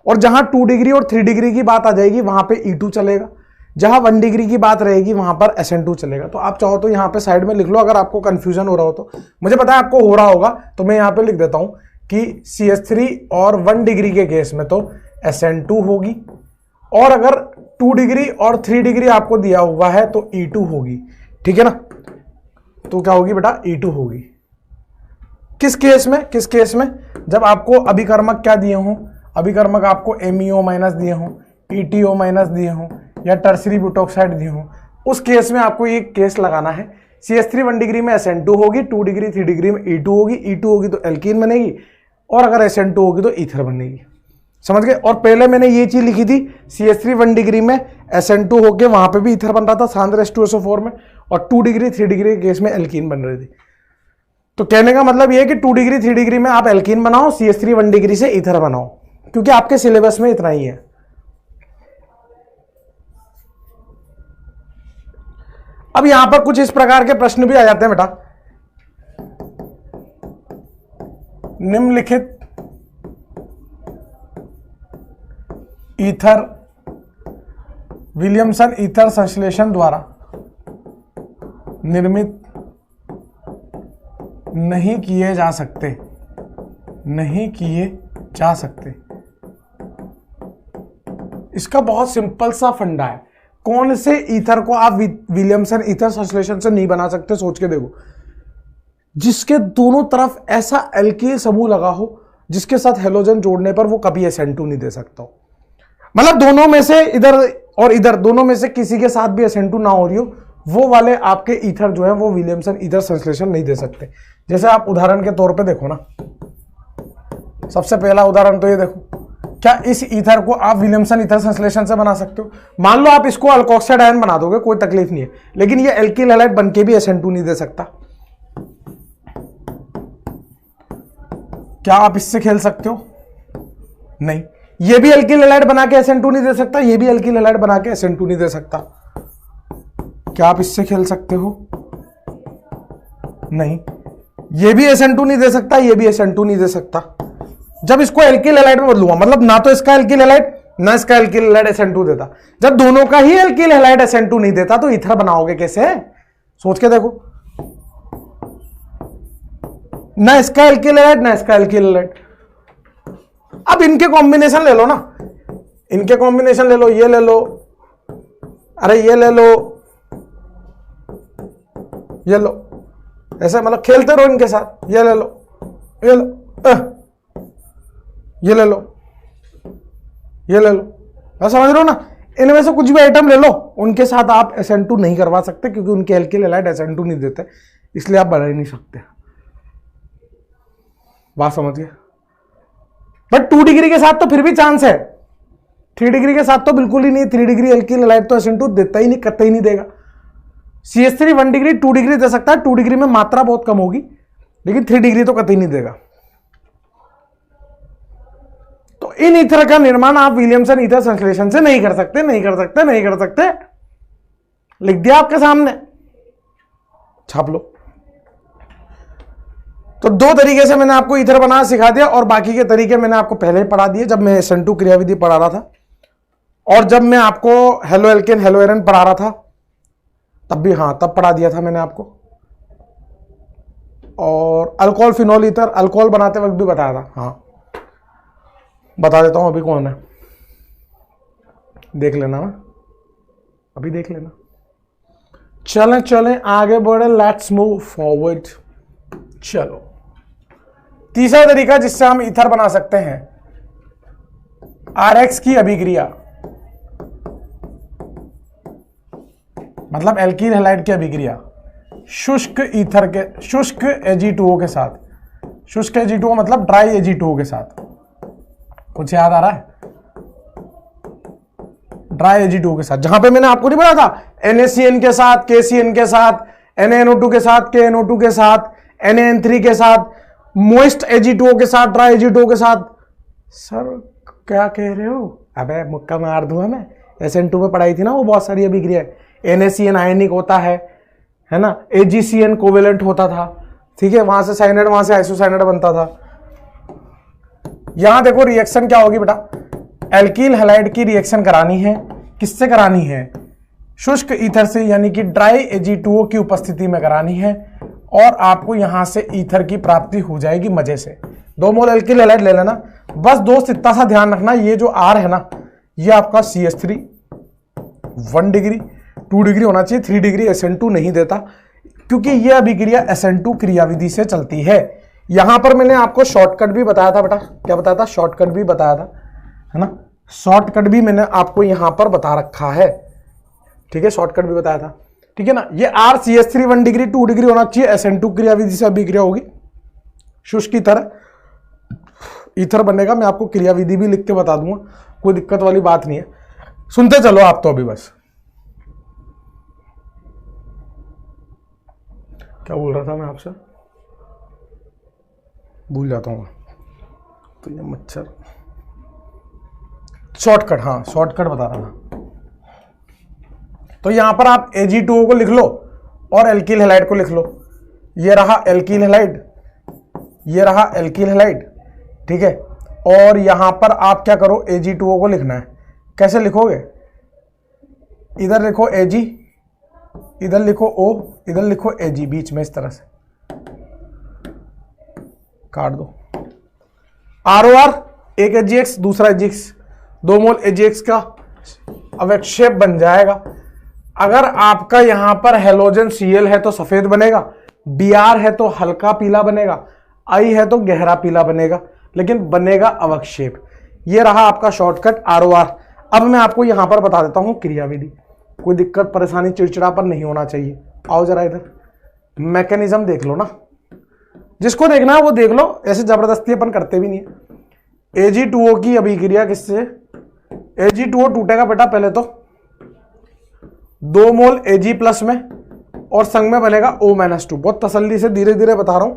और जहां 2 डिग्री और 3 डिग्री की बात आ जाएगी वहां पे E2 चलेगा, जहां 1 डिग्री की बात रहेगी वहां पर SN2 चलेगा। तो आप चाहो तो यहाँ पे साइड में लिख लो, अगर आपको कंफ्यूजन हो रहा हो तो। मुझे पता है आपको हो रहा होगा, तो मैं यहाँ पे लिख देता हूं कि CH3 और 1 डिग्री के केस में तो SN2 होगी, और अगर 2 डिग्री और 3 डिग्री आपको दिया हुआ है तो E2 होगी, ठीक है ना। तो क्या होगी बेटा, E2 होगी। किस केस में, किस केस में, जब आपको अभिकर्मक क्या दिए हों, अभिकर्मक आपको MEO माइनस दिए हों, ETO माइनस दिए हों, या टर्शियरी ब्यूटॉक्साइड दिए हों, उस केस में आपको ये केस लगाना है। CH3 1 डिग्री में SN2 होगी, 2 डिग्री 3 डिग्री में E2 होगी, E2 होगी तो एल्कीन बनेगी, और अगर SN2 होगी तो ईथर बनेगी, समझ गए। और पहले मैंने ये चीज लिखी थी, CH3 1 डिग्री में SN2 होके वहां पे भी ईथर बन रहा था सांद्र H2SO4 में, और 2 डिग्री 3 डिग्री के केस में एल्कीन बन रही थी। तो कहने का मतलब ये है कि 2 डिग्री 3 डिग्री में आप एल्कीन बनाओ, CH3 1 डिग्री से ईथर बनाओ, क्योंकि आपके सिलेबस में इतना ही है। अब यहां पर कुछ इस प्रकार के प्रश्न भी आ जाते हैं बेटा, निम्नलिखित ईथर विलियमसन ईथर संश्लेषण द्वारा निर्मित नहीं किए जा सकते, नहीं किए जा सकते। इसका बहुत सिंपल सा फंडा है। कौन से ईथर को आप विलियमसन ईथर संश्लेषण से नहीं बना सकते, सोच के देखो। जिसके दोनों तरफ ऐसा एल्किल समूह लगा हो जिसके साथ हेलोजन जोड़ने पर वो कभी SN2 नहीं दे सकता हो, मतलब दोनों में से इधर और इधर दोनों में से किसी के साथ भी SN2 ना हो रही हो, वो वाले आपके ईथर जो है वो विलियमसन ईथर संश्लेषण नहीं दे सकते। जैसे आप उदाहरण के तौर पे देखो ना, सबसे पहला उदाहरण तो ये देखो, क्या इस ईथर को आप विलियमसन ईथर संश्लेषण से बना सकते हो? मान लो आप इसको अल्कोक्साइड आयन बना दोगे, कोई तकलीफ नहीं है, लेकिन ये एल्किल हैलाइड बनके भी SN2 नहीं दे सकता। क्या आप इससे खेल सकते हो? नहीं। ये भी एल्किल हैलाइड बना के SN2 नहीं दे सकता, ये भी एल्किल हैलाइड बना के SN2 नहीं दे सकता। क्या आप इससे खेल सकते हो? नहीं। ये भी SN2 नहीं दे सकता, ये भी SN2 नहीं दे सकता। जब इसको एल्किल हैलाइड में बदलूंगा, मतलब ना तो इसका एल्किल हैलाइड ना इसका एल्किल हैलाइड SN2 देता। जब दोनों का ही एल्किल हैलाइड SN2 नहीं देता तो ईथर बनाओगे कैसे? सोच के देखो, ना इसका एल्किल हैलाइड ना इसका एल्किल हैलाइड। अब इनके कॉम्बिनेशन ले लो ना, इनके कॉम्बिनेशन ले लो, ये ले लो, अरे ये ले लो, ये लो, ऐसे मतलब खेलते रहो इनके साथ, ये ले लो, ये लो, ये ले लो, ये ले लो, बस समझ रहे हो ना। इनमें से कुछ भी आइटम ले लो, उनके साथ आप SN2 नहीं करवा सकते क्योंकि उनके एल्किल हैलाइड SN2 नहीं देते, इसलिए आप बना ही नहीं सकते। बात समझ गए। बट 2 डिग्री के साथ तो फिर भी चांस है, 3 डिग्री के साथ तो बिल्कुल ही नहीं। 3 डिग्री एल्किल हैलाइड तो SN2 देता ही नहीं, कतई नहीं देगा। CH3 1 डिग्री 2 डिग्री दे सकता है, 2 डिग्री में मात्रा बहुत कम होगी, लेकिन 3 डिग्री तो कतई नहीं देगा। तो इन ईथर का निर्माण आप विलियमसन ईथर संश्लेषण से नहीं कर सकते, नहीं कर सकते, नहीं कर सकते। लिख दिया आपके सामने, छाप लो। तो 2 तरीके से मैंने आपको ईथर बनाना सिखा दिया, और बाकी के तरीके मैंने आपको पहले ही पढ़ा दिए जब मैं SN2 क्रियाविधि पढ़ा रहा था, और जब मैं आपको हेलो एल्केन हेलो एरन पढ़ा रहा था तब भी, हाँ तब पढ़ा दिया था मैंने आपको। और अल्कोहल फिनोल ईथर अल्कोहल बनाते वक्त भी बताया था, हाँ बता देता हूं अभी कौन है, देख लेना ना, अभी देख लेना। चलें चलें आगे बढ़े, लेट्स मूव फॉरवर्ड। चलो, तीसरा तरीका जिससे हम ईथर बना सकते हैं, RX की अभिक्रिया, मतलब एल्कील हैलाइड की अभिक्रिया शुष्क ईथर के, शुष्क Ag2O के साथ, शुष्क Ag2O मतलब ड्राई Ag2O के साथ। कुछ याद आ रहा है? ड्राई Ag2O के साथ, जहां पे मैंने आपको नहीं बताया था NaCN के साथ, KCN के साथ, NaNO2 के साथ, KNO2 के साथ, NaN3 के साथ, मोइस्ट Ag2O के साथ, ड्राई Ag2O के साथ। सर क्या कह रहे हो? अबे मुक्का मार दूंगा मैं, SN2 में पढ़ाई थी ना वो बहुत सारी अभिक्रिया। NaCN आयनिक होता है ना, AgCN कोवेलेंट होता था, ठीक है, वहां से साइनाइड, वहां से आइसोसाइनाइड बनता था। यहां देखो रिएक्शन क्या होगी बेटा, एल्कील हैलाइड की रिएक्शन करानी है, किससे करानी है? शुष्क ईथर से, यानी कि ड्राई Ag2O की उपस्थिति में करानी है, और आपको यहां से ईथर की प्राप्ति हो जाएगी मजे से। 2 मोल एल्कील हैलाइड ले लेना। बस दोस्त इतना सा ध्यान रखना, ये जो R है ना, ये आपका CH3 1 डिग्री 2 डिग्री होना चाहिए, 3 डिग्री SN2 नहीं देता, क्योंकि ये अभिक्रिया SN2 क्रियाविधि से चलती है। यहां पर मैंने आपको शॉर्टकट भी बताया था बेटा, क्या बताया था? शॉर्टकट भी बताया था, है ना, शॉर्टकट भी मैंने आपको यहां पर बता रखा है, ठीक है, शॉर्टकट भी बताया था, ठीक है ना। ये R CH3 1 डिग्री 2 डिग्री होना चाहिए, SN2 क्रियाविधि से अभिक्रिया होगी, शुष्क ईथर ईथर बनेगा। मैं आपको क्रियाविधि भी लिख के बता दूंगा, कोई दिक्कत वाली बात नहीं है, सुनते चलो आप तो अभी। बस क्या बोल रहा था मैं आपसे, भूल जाता हूँ तो ये मच्छर। शॉर्टकट, हाँ शॉर्टकट बता रहा था। तो यहां पर आप Ag2O को लिख लो और एल्कील हैलाइड को लिख लो। ये रहा एल्कील हैलाइड, ये रहा एल्कील हैलाइड, ठीक है। और यहां पर आप क्या करो, Ag2O को लिखना है। कैसे लिखोगे? इधर लिखो Ag, इधर लिखो O, इधर लिखो Ag, बीच में इस तरह से काट दो। ROR, एक AgX दूसरा AgX, 2 मोल AgX का अवक्षेप बन जाएगा। अगर आपका यहां पर हेलोजन Cl है तो सफेद बनेगा, Br है तो हल्का पीला बनेगा, I है तो गहरा पीला बनेगा, लेकिन बनेगा अवक्षेप। ये रहा आपका शॉर्टकट ROR। अब मैं आपको यहां पर बता देता हूं क्रियाविधि, कोई दिक्कत परेशानी चिड़चिड़ापन नहीं होना चाहिए। आओ जरा इधर, मैकेनिज्म देख लो ना, जिसको देखना है वो देख लो, ऐसे जबरदस्ती अपन करते भी नहीं है। Ag2O की अभिक्रिया किससे? Ag2O टूटेगा बेटा पहले तो 2 मोल Ag प्लस में, और संग में बनेगा O-2। बहुत तसल्ली से धीरे धीरे बता रहा हूं,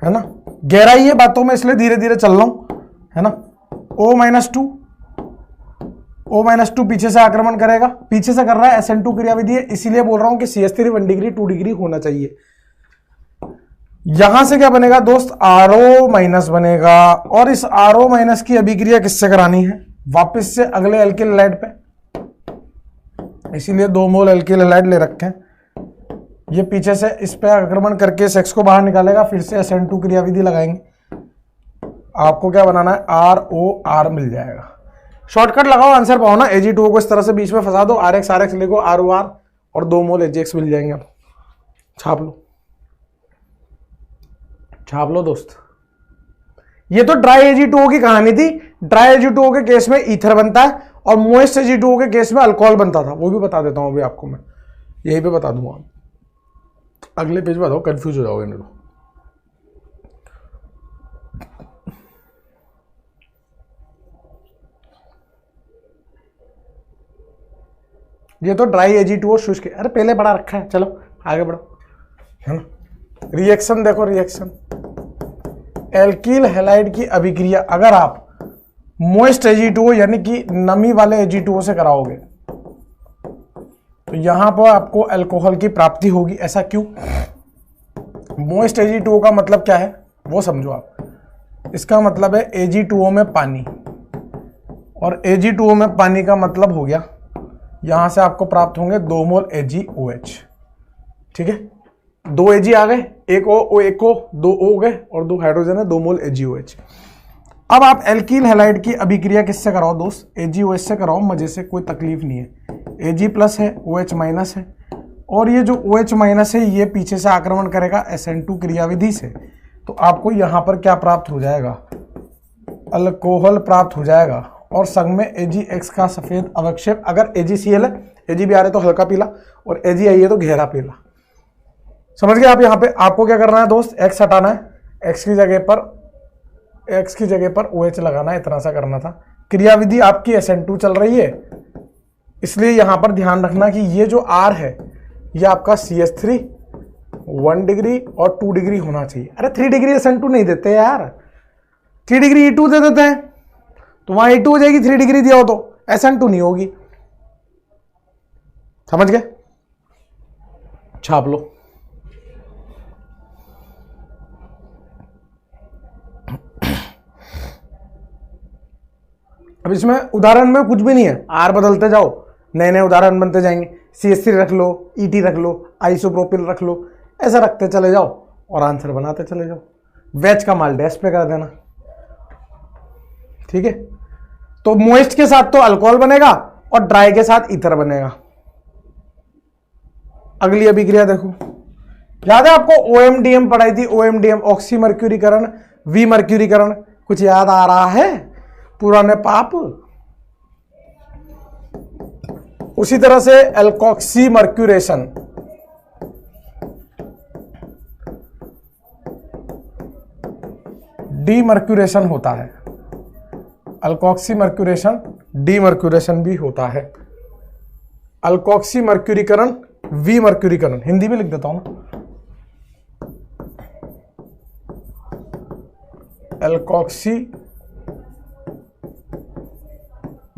है ना, गहराई है बातों में इसलिए धीरे धीरे चल रहा हूं, है ना। O-2 पीछे से आक्रमण करेगा, पीछे से कर रहा है, SN2 क्रियाविधि है, इसीलिए बोल रहा हूं कि CH3 1 डिग्री 2 डिग्री होना चाहिए। यहां से क्या बनेगा दोस्त? RO- बनेगा, और इस RO- की अभिक्रिया किससे करानी है? वापस से अगले एल्किल हैलाइड पे, इसीलिए 2 मोल एल्किल हैलाइड ले रखे हैं। ये पीछे से इस पे आक्रमण करके सेक्स को बाहर निकालेगा, फिर से SN2 क्रियाविधि लगाएंगे। आपको क्या बनाना है, ROR मिल जाएगा। शॉर्टकट लगाओ, आंसर पाओ ना। Ag2O को इस तरह से बीच में फंसा दो, RX लिखो, ROR और 2 मोल AgX मिल जाएंगे। अब छाप लो, छाप लो दोस्त। ये तो ड्राई Ag2O की कहानी थी। ड्राई Ag2O के केस में ईथर बनता है और मोइस्ट Ag2O के केस में अल्कोहल बनता था। वो भी बता देता हूं अभी आपको, मैं यहीं पे बता दूंगा। अगले पेज बताओ, कंफ्यूज हो जाओगे नहीं तो। ये तो ड्राई Ag2O शुष्क, अरे पहले पढ़ा रखा है, चलो आगे बढ़ो, है ना। रिएक्शन देखो, रिएक्शन एल्किल हैलाइड की अभिक्रिया अगर आप मोइस्ट Ag2O यानी कि नमी वाले Ag2O से कराओगे तो यहां पर आपको अल्कोहल की प्राप्ति होगी। ऐसा क्यों? मोइस्ट Ag2O का मतलब क्या है वो समझो आप। इसका मतलब है Ag2O में पानी, और Ag2O में पानी का मतलब हो गया यहां से आपको प्राप्त होंगे 2 मोल AgOH। ठीक है, 2 Ag आ गए, एक O 2 O हो गए और 2 हाइड्रोजन है, 2 मोल AgOH। अब आप एल्कील हैलाइड की अभिक्रिया किससे कराओ दोस्त? AgOH से कराओ, मजे से, कोई तकलीफ नहीं है। Ag प्लस है, OH माइनस है, और ये जो OH माइनस है ये पीछे से आक्रमण करेगा SN2 क्रियाविधि से, तो आपको यहां पर क्या प्राप्त हो जाएगा? अल्कोहल प्राप्त हो जाएगा। और संग में AgX का सफेद अवक्षेप, अगर AgCl है, Ag भी आ रहे तो हल्का पीला, और Ag आई है तो गहरा पीला। समझ गए आप? यहाँ पे आपको क्या करना है दोस्त? X हटाना है, X की जगह पर OH लगाना है, इतना सा करना था। क्रियाविधि आपकी SN2 चल रही है, इसलिए यहां पर ध्यान रखना कि ये जो R है ये आपका CH3 1 डिग्री और 2 डिग्री होना चाहिए। अरे 3 डिग्री SN2 नहीं देते यार, 3 डिग्री E2 दे देते हैं, तो वहां E2 हो जाएगी। 3 डिग्री दिया हो तो SN2 नहीं होगी। समझ गए? छाप लो। अब इसमें उदाहरण में कुछ भी नहीं है, आर बदलते जाओ, नए नए उदाहरण बनते जाएंगे। CH3 रख लो, ET रख लो, आइसोप्रोपिल रख लो, ऐसा रखते चले जाओ और आंसर बनाते चले जाओ। वेज का माल डैश पे कर देना। ठीक है, तो मोइस्ट के साथ तो अल्कोहल बनेगा और ड्राई के साथ ईथर बनेगा। अगली अभिक्रिया देखो, याद है आपको OMDM पढ़ाई थी? OMDM ऑक्सी मर्क्यूरीकरण, वी मर्क्यूरीकरण, कुछ याद आ रहा है? पुराने पाप। उसी तरह से एल्कोक्सी मर्क्यूरेशन, डीमर्क्यूरेशन होता है। अल्कोक्सी मर्क्यूरेशन, डीमर्क्यूरेशन भी होता है। अल्कोक्सी मर्क्यूरीकरण, वी मर्क्यूरीकरण, हिंदी में लिख देता हूं ना। एल्कोक्सी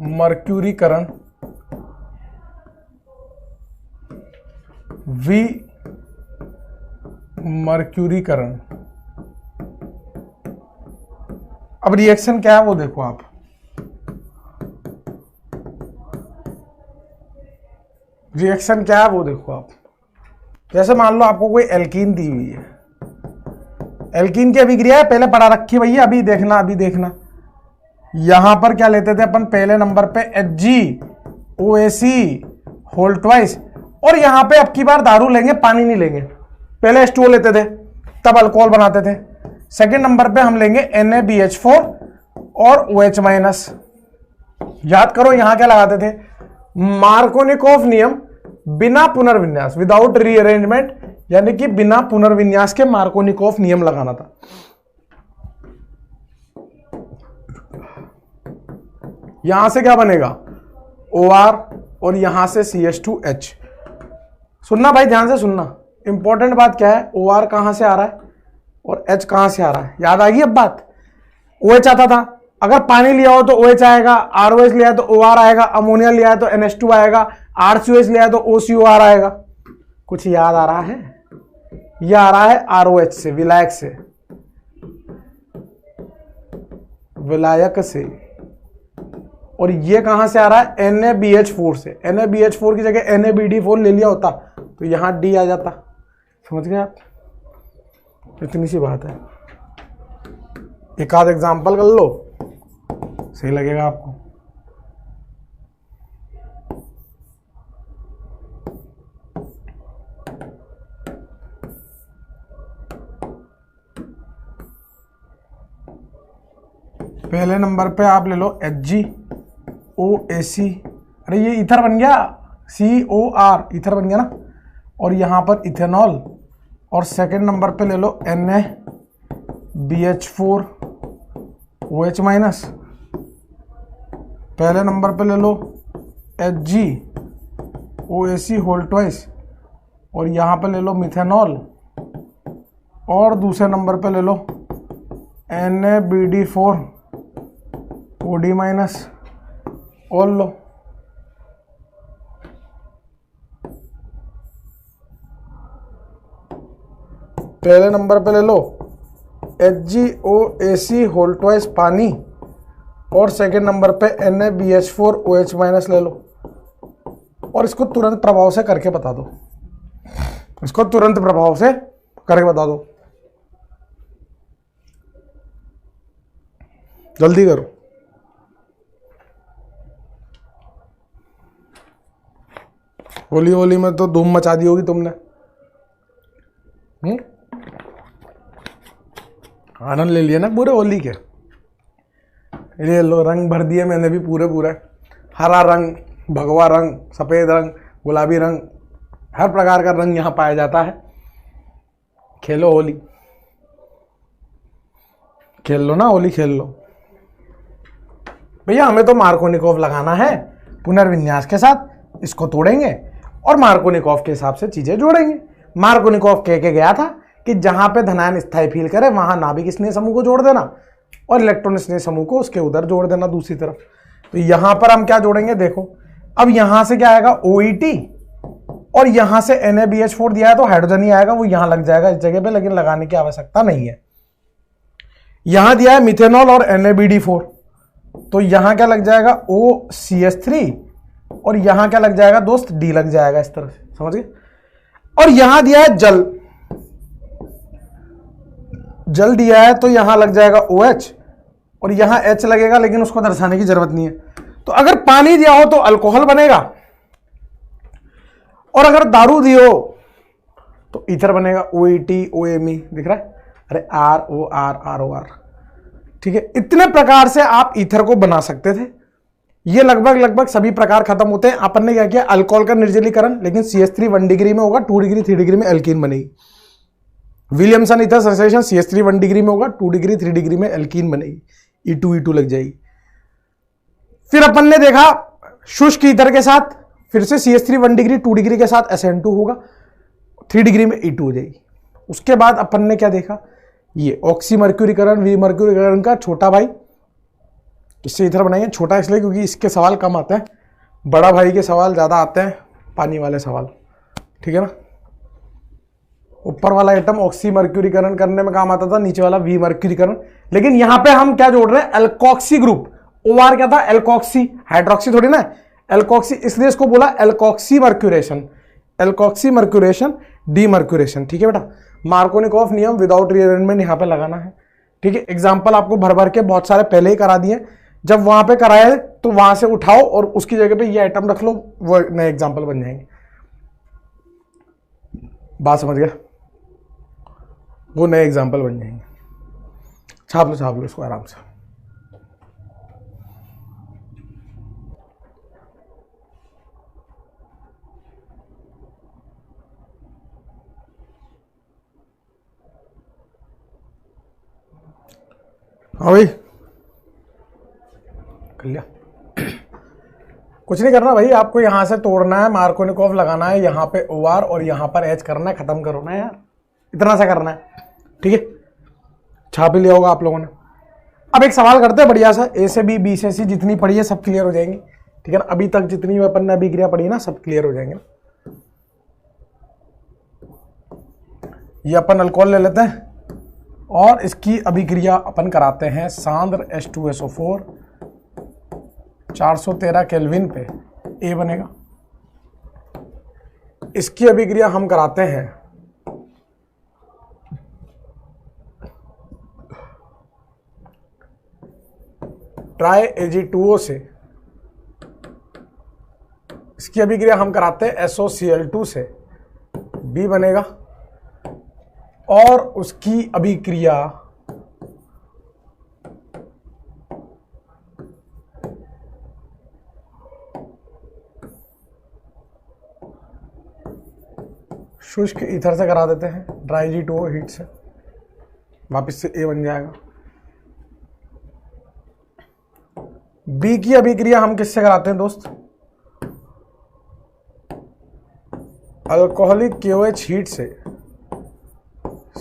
मर्क्यूरीकरण, वी मर्क्यूरीकरण। अब रिएक्शन क्या है वो देखो आप। रिएक्शन क्या है वो देखो आप। जैसे मान लो आपको कोई एल्कीन दी हुई है, एल्कीन की अभिक्रिया है, पहले पढ़ा रखी है भैया, अभी देखना, अभी देखना। यहां पर क्या लेते थे अपन? पहले नंबर पे HgOAc होल ट्वाइस, और यहां पे अब की बार दारू लेंगे, पानी नहीं लेंगे। पहले H2O लेते थे, तब अल्कोहल बनाते थे। सेकंड नंबर पे हम लेंगे NaBH4 और OH माइनस। याद करो यहां क्या लगाते थे? मार्कोनिकोव नियम, बिना पुनर्विन्यास, विदाउट रीअरेंजमेंट, यानी कि बिना पुनर्विन्यास के मार्कोनिकोव नियम लगाना था। यहां से क्या बनेगा? OR और यहां से CH2H। सुनना भाई, ध्यान से सुनना, इंपॉर्टेंट बात क्या है? OR कहां से आ रहा है और H कहां से आ रहा है? याद आ गई अब बात? OH आता था, अगर पानी लिया हो तो OH आएगा, ROH लिया है तो OR आएगा, अमोनिया लिया है तो NH2 आएगा, RCOH लिया है तो OCOR आएगा। कुछ याद आ रहा है? यह आ रहा है ROH से, विलायक से, विलायक से। और ये कहां से आ रहा है? NaBH4 से। NaBH4 की जगह NaBD4 ले लिया होता तो यहां D आ जाता। समझ गए आप? इतनी सी बात है। एक आध एग्जाम्पल कर लो, सही लगेगा आपको। पहले नंबर पे आप ले लो HgOAc, अरे ये ईथर बन गया, COR ईथर बन गया ना, और यहां पर इथेनॉल। और सेकंड नंबर पे ले लो NaBH4OH माइनस। पहले नंबर पे ले लो HgOAc होल ट्वाइस, और यहां पे ले लो मिथेनॉल। और दूसरे नंबर पे ले लो NaBD4OD माइनस, और लो। पहले नंबर पे ले लो HgOAc होल ट्वाइस पानी, और सेकंड नंबर पे NaBH4OH माइनस ले लो। और इसको तुरंत प्रभाव से करके बता दो, इसको तुरंत प्रभाव से करके बता दो, जल्दी करो। होली होली में तो धूम मचा दी होगी तुमने। आनंद ले लिया ना पूरे होली के। ये लो रंग भर दिए मैंने भी पूरे पूरे, हरा रंग, भगवा रंग, सफेद रंग, गुलाबी रंग, हर प्रकार का रंग यहाँ पाया जाता है। खेलो होली, खेल लो ना होली, खेल लो भैया। हमें तो मार्कोनिकोव लगाना है पुनर्विन्यास के साथ, इसको तोड़ेंगे और मार्कोनिकोव के हिसाब से चीजें जोड़ेंगे। मार्कोनिकोव कह के गया था कि जहां पे धनायन स्थायी फील करे वहां नाभिक स्नेह समूह को जोड़ देना और इलेक्ट्रॉन स्नेह समूह को उसके उधर जोड़ देना दूसरी तरफ। तो यहां पर हम क्या जोड़ेंगे, देखो अब यहां से क्या आएगा OET, और यहां से NaBH4 दिया है तो हाइड्रोजन ही आएगा, वो यहां लग जाएगा इस जगह पे, लेकिन लगाने की आवश्यकता नहीं है। यहां दिया है मिथेनॉल और NaBD4, तो यहां क्या लग जाएगा OCH3, और यहां क्या लग जाएगा दोस्त D लग जाएगा, इस तरह से, समझ गए। और यहां दिया है जल, जल दिया है तो यहां लग जाएगा OH, और यहां H लगेगा, लेकिन उसको दर्शाने की जरूरत नहीं है। तो अगर पानी दिया हो तो अल्कोहल बनेगा, और अगर दारू दी हो तो ईथर बनेगा, OET OMe, दिख रहा है, अरे ROR। ठीक है, इतने प्रकार से आप ईथर को बना सकते थे। ये लगभग सभी प्रकार खत्म होते हैं। अपन ने क्या किया, अल्कोहल का निर्जलीकरण, लेकिन CH3 1 डिग्री में होगा, 2 डिग्री 3 डिग्री में एल्कीन बनेगी। Williamson ether sensation, CH3 1 degree में होगा, 2 डिग्री 3 डिग्री में एल्कीन बनेगी, E2 लग जाएगी। फिर अपन ने देखा शुष्क ईथर के साथ फिर से CH3 1 डिग्री 2 डिग्री के साथ SN2 होगा, 3 डिग्री में E2 हो जाएगी। उसके बाद अपन ने क्या देखा, ये ऑक्सी मर्क्यूरीकरण, विमर्क्यूरीकरण का छोटा भाई, इससे ईथर बनाएंगे। छोटा इसलिए क्योंकि इसके सवाल कम आते हैं, बड़ा भाई के सवाल ज्यादा आते हैं, पानी वाले सवाल, ठीक है ना। ऊपर वाला एटम ऑक्सी मर्क्यूरीकरण करने में काम आता था, नीचे वाला विमर्क्यूरीकरण। लेकिन यहां पे हम क्या जोड़ रहे हैं, एल्कोक्सी ग्रुप। OR क्या था, एल्कोक्सी, हाइड्रोक्सी थोड़ी ना, एल्कोक्सी, इसलिए इसको बोला alkoxy mercuration, alkoxy mercuration, demercuration. ठीक है बेटा, मार्कोनिकोव नियम विदाउट रीअरेंजमेंट यहां पे लगाना है। ठीक है, एग्जाम्पल आपको भर भर के बहुत सारे पहले ही करा दिए, जब वहां पे कराए तो वहां से उठाओ और उसकी जगह पे ये आइटम रख लो, वो नए एग्जाम्पल बन जाएंगे। बात समझ गया, वो नए एग्जाम्पल बन जाएंगे। छाप लो इसको आराम से। हाँ भाई, कर लिया। कुछ नहीं करना भाई, आपको यहां से तोड़ना है, मार्कोनिकोव लगाना है, यहां पे OR और यहां पर H करना है, खत्म करो ना यार, इतना सा करना है। ठीक है, छाप ही लिया होगा आप लोगों ने। अब एक सवाल करते हैं बढ़िया सा, A से B, B से C, जितनी पढ़ी है सब क्लियर हो जाएंगी। ठीक है ना, अभी तक जितनी अपन ने अभिक्रिया पढ़ी है ना, सब क्लियर हो जाएंगे। ये अपन अल्कोहल ले लेते हैं और इसकी अभिक्रिया अपन कराते हैं सांद्र H2SO4 413 केल्विन पे, A बनेगा। इसकी अभिक्रिया हम कराते हैं ट्राई Ag2O से इसकी अभिक्रिया हम कराते हैं SOCl2 से, B बनेगा, और उसकी अभिक्रिया शुष्क ईथर से करा देते हैं, ड्राई Ag2O हीट से, वापस से A बन जाएगा। B की अभिक्रिया हम किससे कराते हैं दोस्त? अल्कोहलिक KOH हीट से,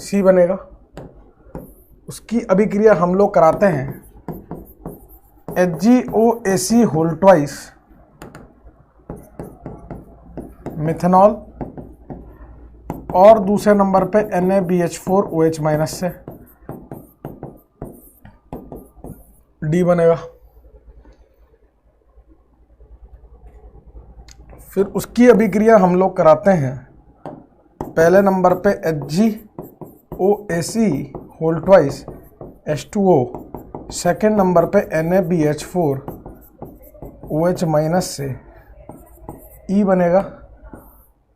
C बनेगा। उसकी अभिक्रिया हम लोग कराते हैं HgOAc होल ट्वाइस मिथेनॉल, और दूसरे नंबर पे NaBH4OH माइनस से, D बनेगा। फिर उसकी अभिक्रिया हम लोग कराते हैं पहले नंबर पे HgOAc whole twice H2O, second number पे NaBH4OH माइनस से, E बनेगा।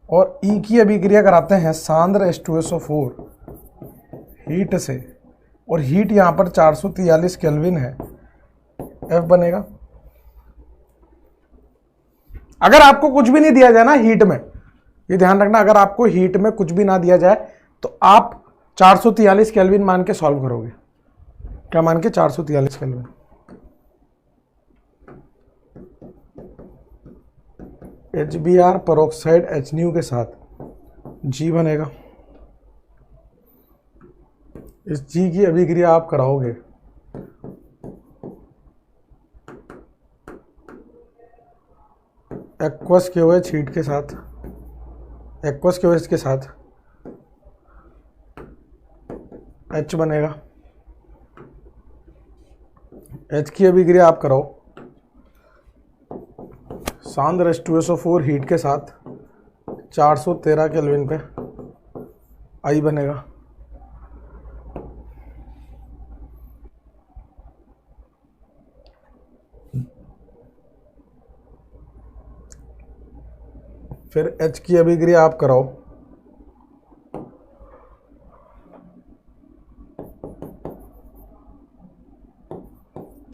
और E की अभिक्रिया कराते हैं सांद्र H2SO4 हीट से, और हीट यहाँ पर 443 केल्विन है, F बनेगा। अगर आपको कुछ भी नहीं दिया जाए ना हीट में, ये ध्यान रखना, अगर आपको हीट में कुछ भी ना दिया जाए तो आप 443 केल्विन मान के सॉल्व करोगे। क्या मान के? 443 केल्विन। HBr पेरोक्साइड HNu के साथ G बनेगा। इस G की अभिक्रिया आप कराओगे एक्वस KOH हीट के साथ, एक्वस KOH के साथ H बनेगा। H की अभिक्रिया आप कराओ सांद्र H2SO4 हीट के साथ 413 केल्विन पे, I बनेगा। फिर H की अभिक्रिया आप कराओ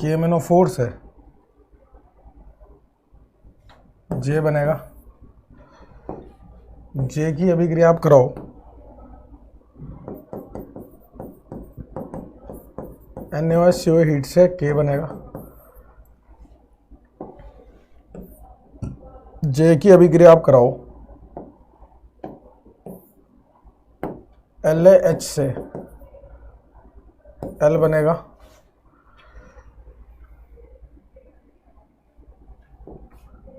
KMnO4 से, J बनेगा। J की अभिक्रिया आप कराओ NaOH हीट से, K बनेगा। J की अभिक्रिया आप कराओ LaH से, L बनेगा।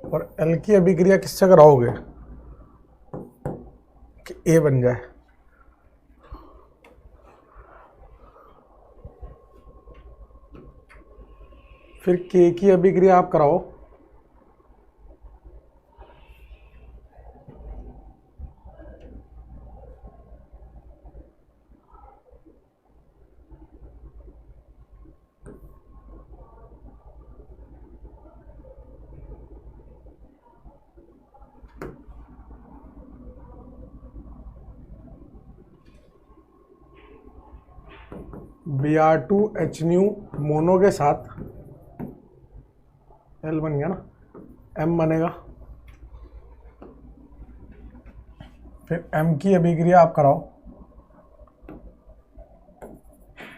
और L की अभिक्रिया किससे कराओगे कि A बन जाए? फिर K की अभिक्रिया आप कराओ Br2HNu मोनो के साथ, L बन गया ना, M बनेगा। फिर M की अभिक्रिया आप कराओ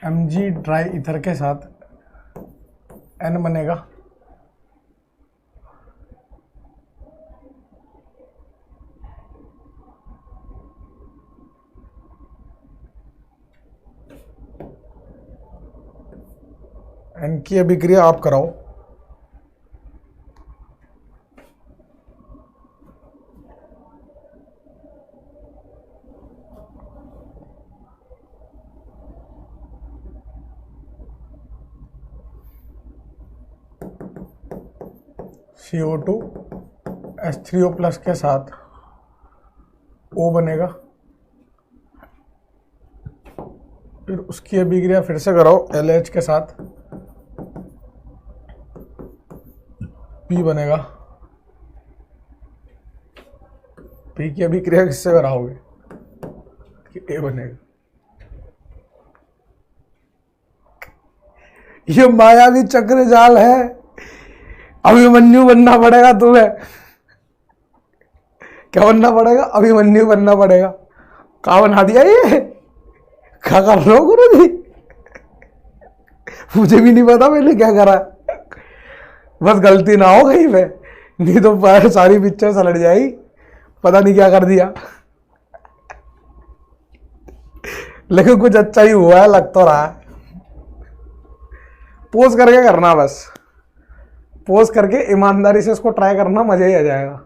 Mg ड्राई ईथर के साथ, N बनेगा। N की अभिक्रिया आप कराओ CO2 H3O प्लस के साथ, O बनेगा। फिर उसकी अभिक्रिया फिर से कराओ LH के साथ, पी बनेगा, पी की अभिक्रिया किससे कराओगे कि ए बनेगा। ये मायावी चक्र जाल है, अभिमन्यु बनना पड़ेगा तुम्हें। क्या बनना पड़ेगा? अभिमन्यु बनना पड़ेगा। कहा बना दिया ये? क्या कर रहे हो गुरु जी? मुझे भी नहीं पता मैंने क्या करा, बस गलती ना हो कहीं पे, नहीं तो सारी पिक्चर सलट जाएगी। पता नहीं क्या कर दिया, लेकिन कुछ अच्छा ही हुआ है, लग तो रहा है। पोज करके करना, बस पोज करके ईमानदारी से इसको ट्राई करना, मजा ही आ जाएगा।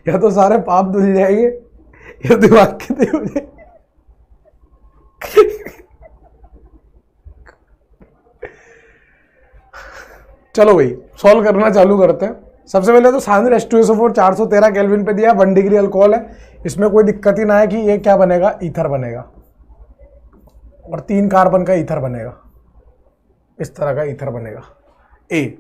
या तो सारे पाप धुल जाएंगे या दिमाग के दे हो जाएंगे। चलो भाई सॉल्व करना चालू करते हैं। सबसे पहले तो सांद्र H2SO4 413 केल्विन पे दिया, 1 डिग्री अल्कोहल है। इसमें कोई दिक्कत ही ना है कि ये क्या बनेगा, ईथर बनेगा, और 3 कार्बन का ईथर बनेगा, इस तरह का ईथर बनेगा। ए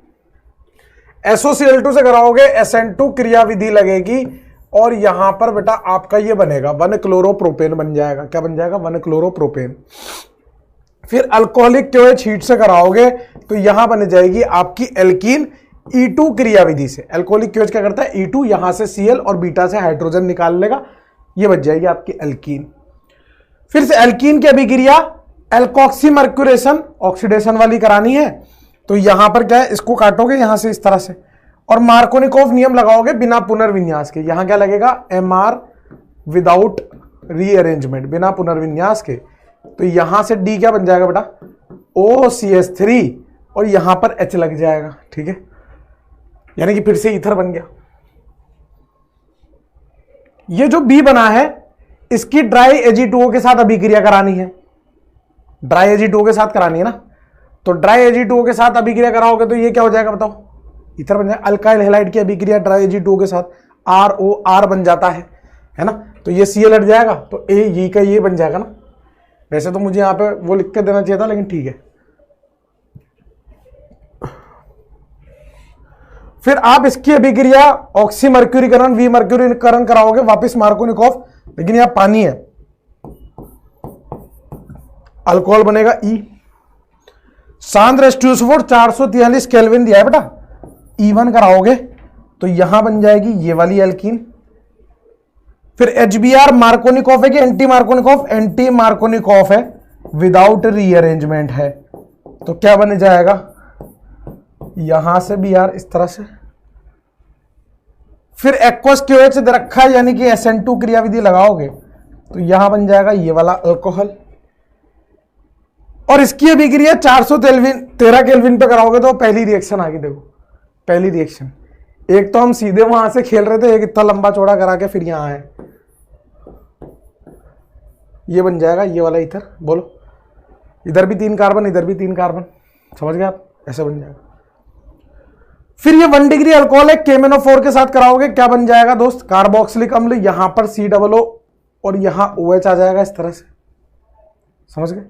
SOCl2 से कराओगे SN2 क्रियाविधि लगेगी, और यहां पर बेटा आपका ये बनेगा 1 क्लोरोप्रोपेन बन जाएगा। क्या बन जाएगा? 1 क्लोरोप्रोपेन। फिर अल्कोहलिक क्योएच हीट से कराओगे तो यहां बन जाएगी आपकी एल्कीन E2 क्रियाविधि से। अल्कोहलिक क्योएच क्या करता है? E2 यहां से Cl और बीटा से हाइड्रोजन निकाल लेगा, ये बच जाएगी आपकी एल्कीन। फिर से एल्कीन की अभिक्रिया एल्कोक्सी मर्क्यूरेशन ऑक्सीडेशन वाली करानी है, तो यहां पर क्या है, इसको काटोगे यहां से इस तरह से, और मार्कोनिकोव नियम लगाओगे बिना पुनर्विन्यास के। यहां क्या लगेगा? MR विदाउट रीअरेंजमेंट, बिना पुनर्विन्यास के। तो यहां से D क्या बन जाएगा बेटा? OCH3, और यहां पर H लग जाएगा। ठीक है, यानी कि फिर से ईथर बन गया। ये जो B बना है इसकी ड्राई Ag2O के साथ अभिक्रिया करानी है, ड्राई Ag2O के साथ करानी है ना। तो ड्राई Ag2O के साथ अभिक्रिया कराओगे तो ये क्या हो जाएगा बताओ? ईथर बन जाएगा। अल्काइल हैलाइड की अभिक्रिया ड्राई Ag2O के साथ ROR बन जाता है ना। तो ये Cl हट जाएगा, तो ये का ये बन जाएगा ना। वैसे तो मुझे यहां पे वो लिख के देना चाहिए था, लेकिन ठीक है। फिर आप इसकी अभिक्रिया ऑक्सी मर्क्यूरीकरण वी मर्क्यूरीकरण कराओगे, वापस मार्कोनिकोव, लेकिन यहां पानी है, अल्कोहल बनेगा E। सांद्र H2SO4 443 केल्विन दिया है बेटा, E1 कराओगे तो यहां बन जाएगी ये वाली एल्कीन। फिर HBr मार्कोनिकोव है कि एंटी मार्कोनिकोव? एंटी मार्कोनिकोव है, विदाउट रीअरेंजमेंट है, तो क्या बन जाएगा? यहां से भी यार इस तरह से। फिर एक्वस क्यूएच दे रखा है, यानी कि SN2 क्रियाविधि लगाओगे तो यहां बन जाएगा ये वाला अल्कोहल, और इसकी अभिक्रिया 413 केल्विन पे कराओगे तो पहली रिएक्शन आ गई। देखो पहली रिएक्शन, एक तो हम सीधे वहां से खेल रहे थे, एक इतना लंबा चौड़ा करा के फिर यहां आए, ये बन जाएगा ये वाला ईथर। बोलो, इधर भी 3 कार्बन, इधर भी 3 कार्बन, समझ गए आप? ऐसे बन जाएगा। फिर ये 1 डिग्री अल्कोहल है, KMnO4 के साथ कराओगे, क्या बन जाएगा दोस्त? कार्बोक्सिलिक अम्ल, यहां पर COO और यहां OH आ जाएगा इस तरह से, समझ गए?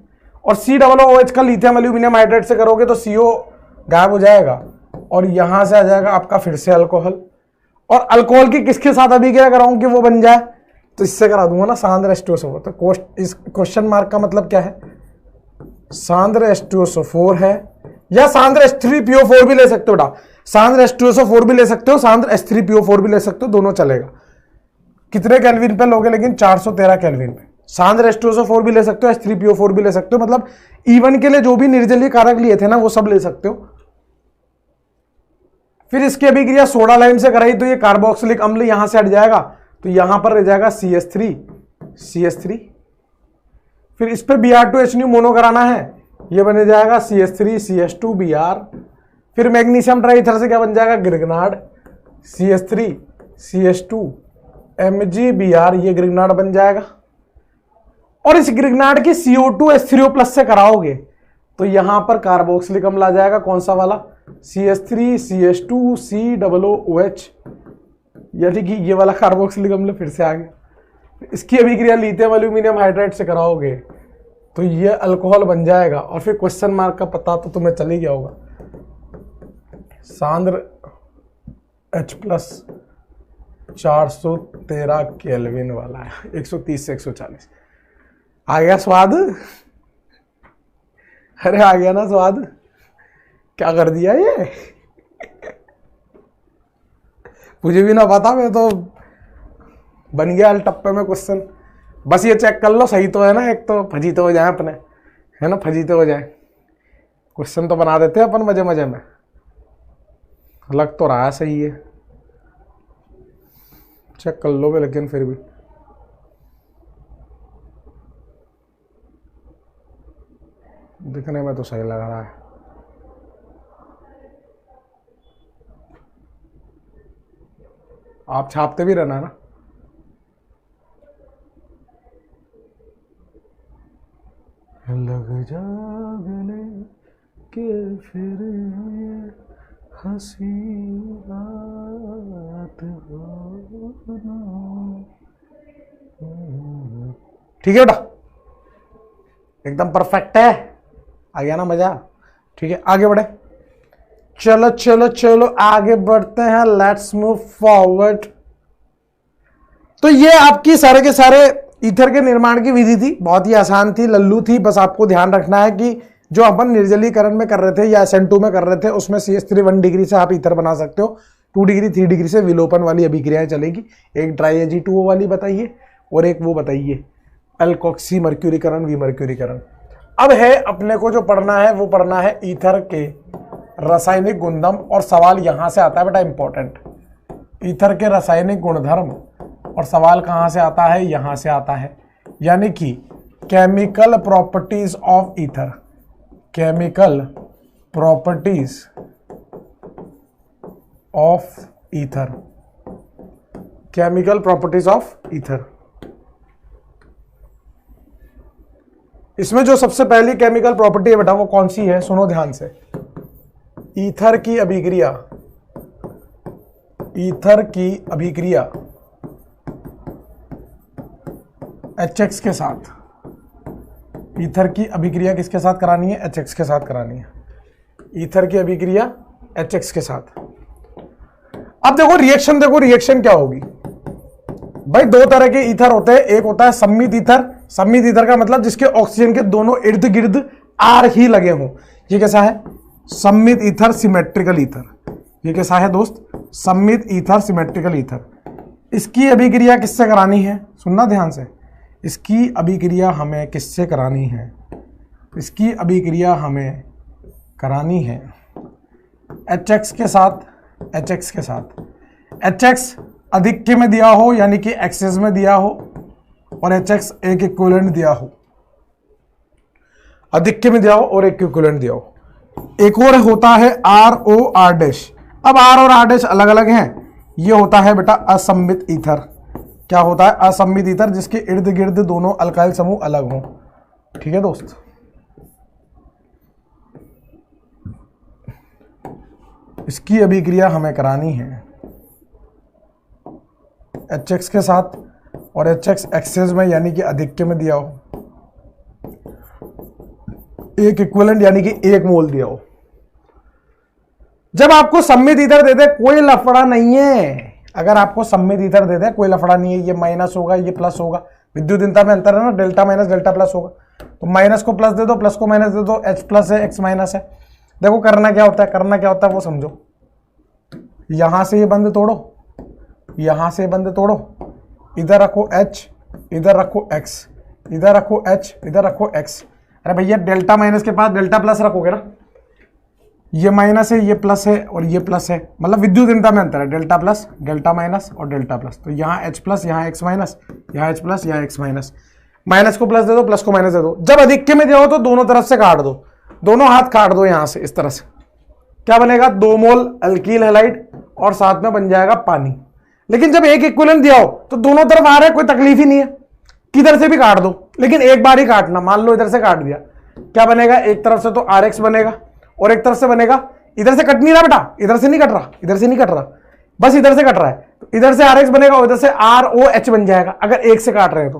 और COOH का लिथियम एल्यूमिनियम हाइड्रेट से करोगे तो CO गायब हो जाएगा, और यहां से आ जाएगा आपका फिर से अल्कोहल। और अल्कोहल की किसके साथ अभिक्रिया कराऊं कि वो बन जाए? तो इससे करा दूंगा ना, सांद्र H2SO4। तो इस क्वेश्चन मार्क का मतलब क्या है? सांद्र H2SO4 है, या सांद्र H3PO4 भी ले सकते हो बेटा, सांद्र H2SO4 भी ले सकते हो, सांद्र H3PO4 भी ले सकते हो, दोनों चलेगा। कितने केल्विन पे लोगे? लेकिन 413 केल्विन पे। सांद्र H2SO4 भी ले सकते हो, H3PO4 भी ले सकते हो, मतलब E1 के लिए जो भी निर्जलीय कारक लिए थे ना वो सब ले सकते हो। फिर इसकी अभिक्रिया सोडा लाइम से कराई तो ये कार्बोक्सिलिक अम्ल यहां से हट जाएगा, तो यहां पर रह जाएगा CH3। फिर इस पे Br2H मोनो कराना है, ये बन जाएगा CH3CH2Br। फिर मैग्नीशियम ट्राइथर से क्या बन जाएगा? ग्रिग्नार्ड, CH3CH2MgBr, ये ग्रिग्नार्ड बन जाएगा। और इस ग्रिग्नार्ड की CO2H3O+ से कराओगे तो यहां पर कार्बोक्सिलिक अम्ल आ जाएगा, कौन सा वाला? CH3CH2COOH, यानी कि ये वाला कार्बोक्सिलिक अम्ल फिर से आ गया। इसकी अभिक्रिया लिथियम एल्यूमिनियम हाइड्रेट से कराओगे तो ये अल्कोहल बन जाएगा। और फिर क्वेश्चन मार्क का पता तो तुम्हें चल ही गया होगा, सांद्र H प्लस 413 केल्विन वाला है, 130 से 140। आ गया स्वाद? अरे आ गया ना स्वाद? क्या कर दिया ये? मुझे भी ना पता, मैं तो बन गया टप्पे में क्वेश्चन। बस ये चेक कर लो सही तो है ना, एक तो फजी तो हो जाए अपने, है ना, फजी तो हो जाए। क्वेश्चन तो बना देते हैं अपन मजे मजे में, लग तो रहा है सही है, चेक कर लो लेकिन फिर भी दिखने में तो सही लग रहा है। आप छापते भी रहना ना। लग जागने के फिर हंसी रात हो। ठीक है बेटा, एकदम परफेक्ट है, आ गया ना मजा? ठीक है, आगे बढ़े। चलो चलो चलो आगे बढ़ते हैं, लेट्स मूव फॉरवर्ड। तो ये आपकी सारे के सारे ईथर के निर्माण की विधि थी, बहुत ही आसान थी, लल्लू थी। बस आपको ध्यान रखना है कि जो अपन निर्जलीकरण में कर रहे थे या SN2 में कर रहे थे, उसमें CH3 1 डिग्री से आप ईथर बना सकते हो, 2 डिग्री 3 डिग्री से विलोपन वाली अभिक्रियाएं चलेगी। एक ड्राई Ag2O वाली बताइए और एक वो बताइए एल्कोक्सी मर्क्यूरीकरण, विमर्क्यूरीकरण। अब है अपने को जो पढ़ना है वो पढ़ना है ईथर के रासायनिक गुणधर्म, और सवाल यहां से आता है बेटा इंपॉर्टेंट, ईथर के रासायनिक गुणधर्म, और सवाल कहां से आता है? यहां से आता है, यानी कि chemical properties of ether, chemical properties of ether, chemical properties of ether. इसमें जो सबसे पहली केमिकल प्रॉपर्टी है बेटा वो कौन सी है? सुनो ध्यान से। ईथर की अभिक्रिया, ईथर की अभिक्रिया HX के साथ, ईथर की अभिक्रिया किसके साथ करानी है? HX के साथ करानी है। ईथर की अभिक्रिया HX के साथ। अब देखो रिएक्शन, देखो रिएक्शन क्या होगी भाई। दो तरह के ईथर होते हैं, एक होता है सम्मित ईथर। सम्मित ईथर का मतलब जिसके ऑक्सीजन के दोनों इर्द गिर्द R ही लगे हों। ये कैसा है? सम्मित ईथर, सिमेट्रिकल ईथर। ये कैसा है दोस्त? सम्मित ईथर, सिमेट्रिकल ईथर। इसकी अभिक्रिया किससे करानी है? सुनना ध्यान से। इसकी अभिक्रिया हमें किससे करानी है? इसकी अभिक्रिया हमें करानी है HX के साथ, HX के साथ। HX अधिक्य में दिया हो यानी कि एक्सेस में दिया हो, और HX एक इक्विवेलेंट दिया हो, अधिक्य में दिया हो और एक इक्विवेलेंट दिया हो। एक और होता है ROR'। अब R और R' अलग अलग हैं। ये होता है बेटा असम्मित ईथर। क्या होता है? असम्मित ईथर, जिसके इर्द गिर्द दोनों अल्काइल समूह अलग हों। ठीक है दोस्त, इसकी अभिक्रिया हमें करानी है HX के साथ, और HX एक्सेस में यानी कि अधिक्य में दिया हो, एक इक्विवेलेंट यानी कि 1 मोल दिया हो। जब आपको सम्मित ईथर दे दे कोई लफड़ा नहीं है। अगर आपको सम्मित ईथर दे दे कोई लफड़ा नहीं है। ये माइनस होगा, ये प्लस होगा, विद्युतीनता में अंतर है ना, डेल्टा माइनस डेल्टा प्लस होगा। तो माइनस को प्लस दे दो, प्लस को माइनस दे दो, H प्लस है, X माइनस है। देखो करना क्या होता है, करना क्या होता है वो समझो। यहां से ये बंद तोड़ो, यहां से बंद तोड़ो, इधर रखो H, इधर रखो X, इधर रखो H, इधर रखो X। अरे भैया डेल्टा माइनस के पास डेल्टा प्लस रखोगे ना, ये माइनस है, ये प्लस है और ये प्लस है, मतलब विद्युतीनता में अंतर है, डेल्टा प्लस, डेल्टा माइनस और डेल्टा प्लस। तो यहाँ H प्लस, यहाँ X माइनस, यहाँ H प्लस, यहाँ X माइनस। माइनस को प्लस दे दो, प्लस को माइनस दे दो। जब अधिक्य में दिया हो तो दोनों तरफ से काट दो, दोनों हाथ काट दो यहां से इस तरह से। क्या बनेगा? 2 मोल अल्कील हैलाइड और साथ में बन जाएगा पानी। लेकिन जब एक इक्विवेलेंट दिया हो तो दोनों तरफ आ रहा है, कोई तकलीफ ही नहीं है, किधर से भी काट दो, लेकिन एक बार ही काटना। मान लो इधर से काट दिया, क्या बनेगा? एक तरफ से तो RX बनेगा और एक तरफ से बनेगा, इधर से कट नहीं रहा बेटा, इधर से नहीं कट रहा, इधर से नहीं कट रहा, बस इधर से कट रहा है। तो इधर से RX बनेगा और इधर से ROH बन जाएगा। अगर एक से काट रहे हैं तो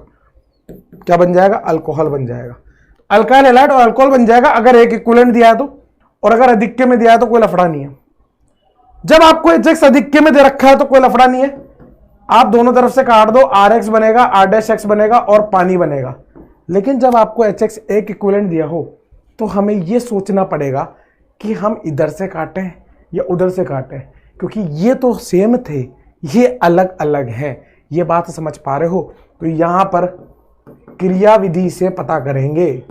क्या बन जाएगा? अल्कोहल बन जाएगा, अल्काइल हैलाइड और अल्कोहल बन जाएगा, अगर एक इक्विवेलेंट दिया है तो। और अगर अधिक्य में दिया है तो कोई लफड़ा नहीं है। जब आपको एच एक्स अधिक में दे रखा है तो कोई लफड़ा नहीं है, आप दोनों तरफ से काट दो, आर एक्स बनेगा, आर डैश एक्स बनेगा और पानी बनेगा। लेकिन जब आपको एच एक्स एक इक्विवेलेंट दिया हो तो हमें यह सोचना पड़ेगा कि हम इधर से काटें या उधर से काटें, क्योंकि ये तो सेम थे, ये अलग अलग हैं। ये बात समझ पा रहे हो? तो यहां पर क्रियाविधि से पता करेंगे,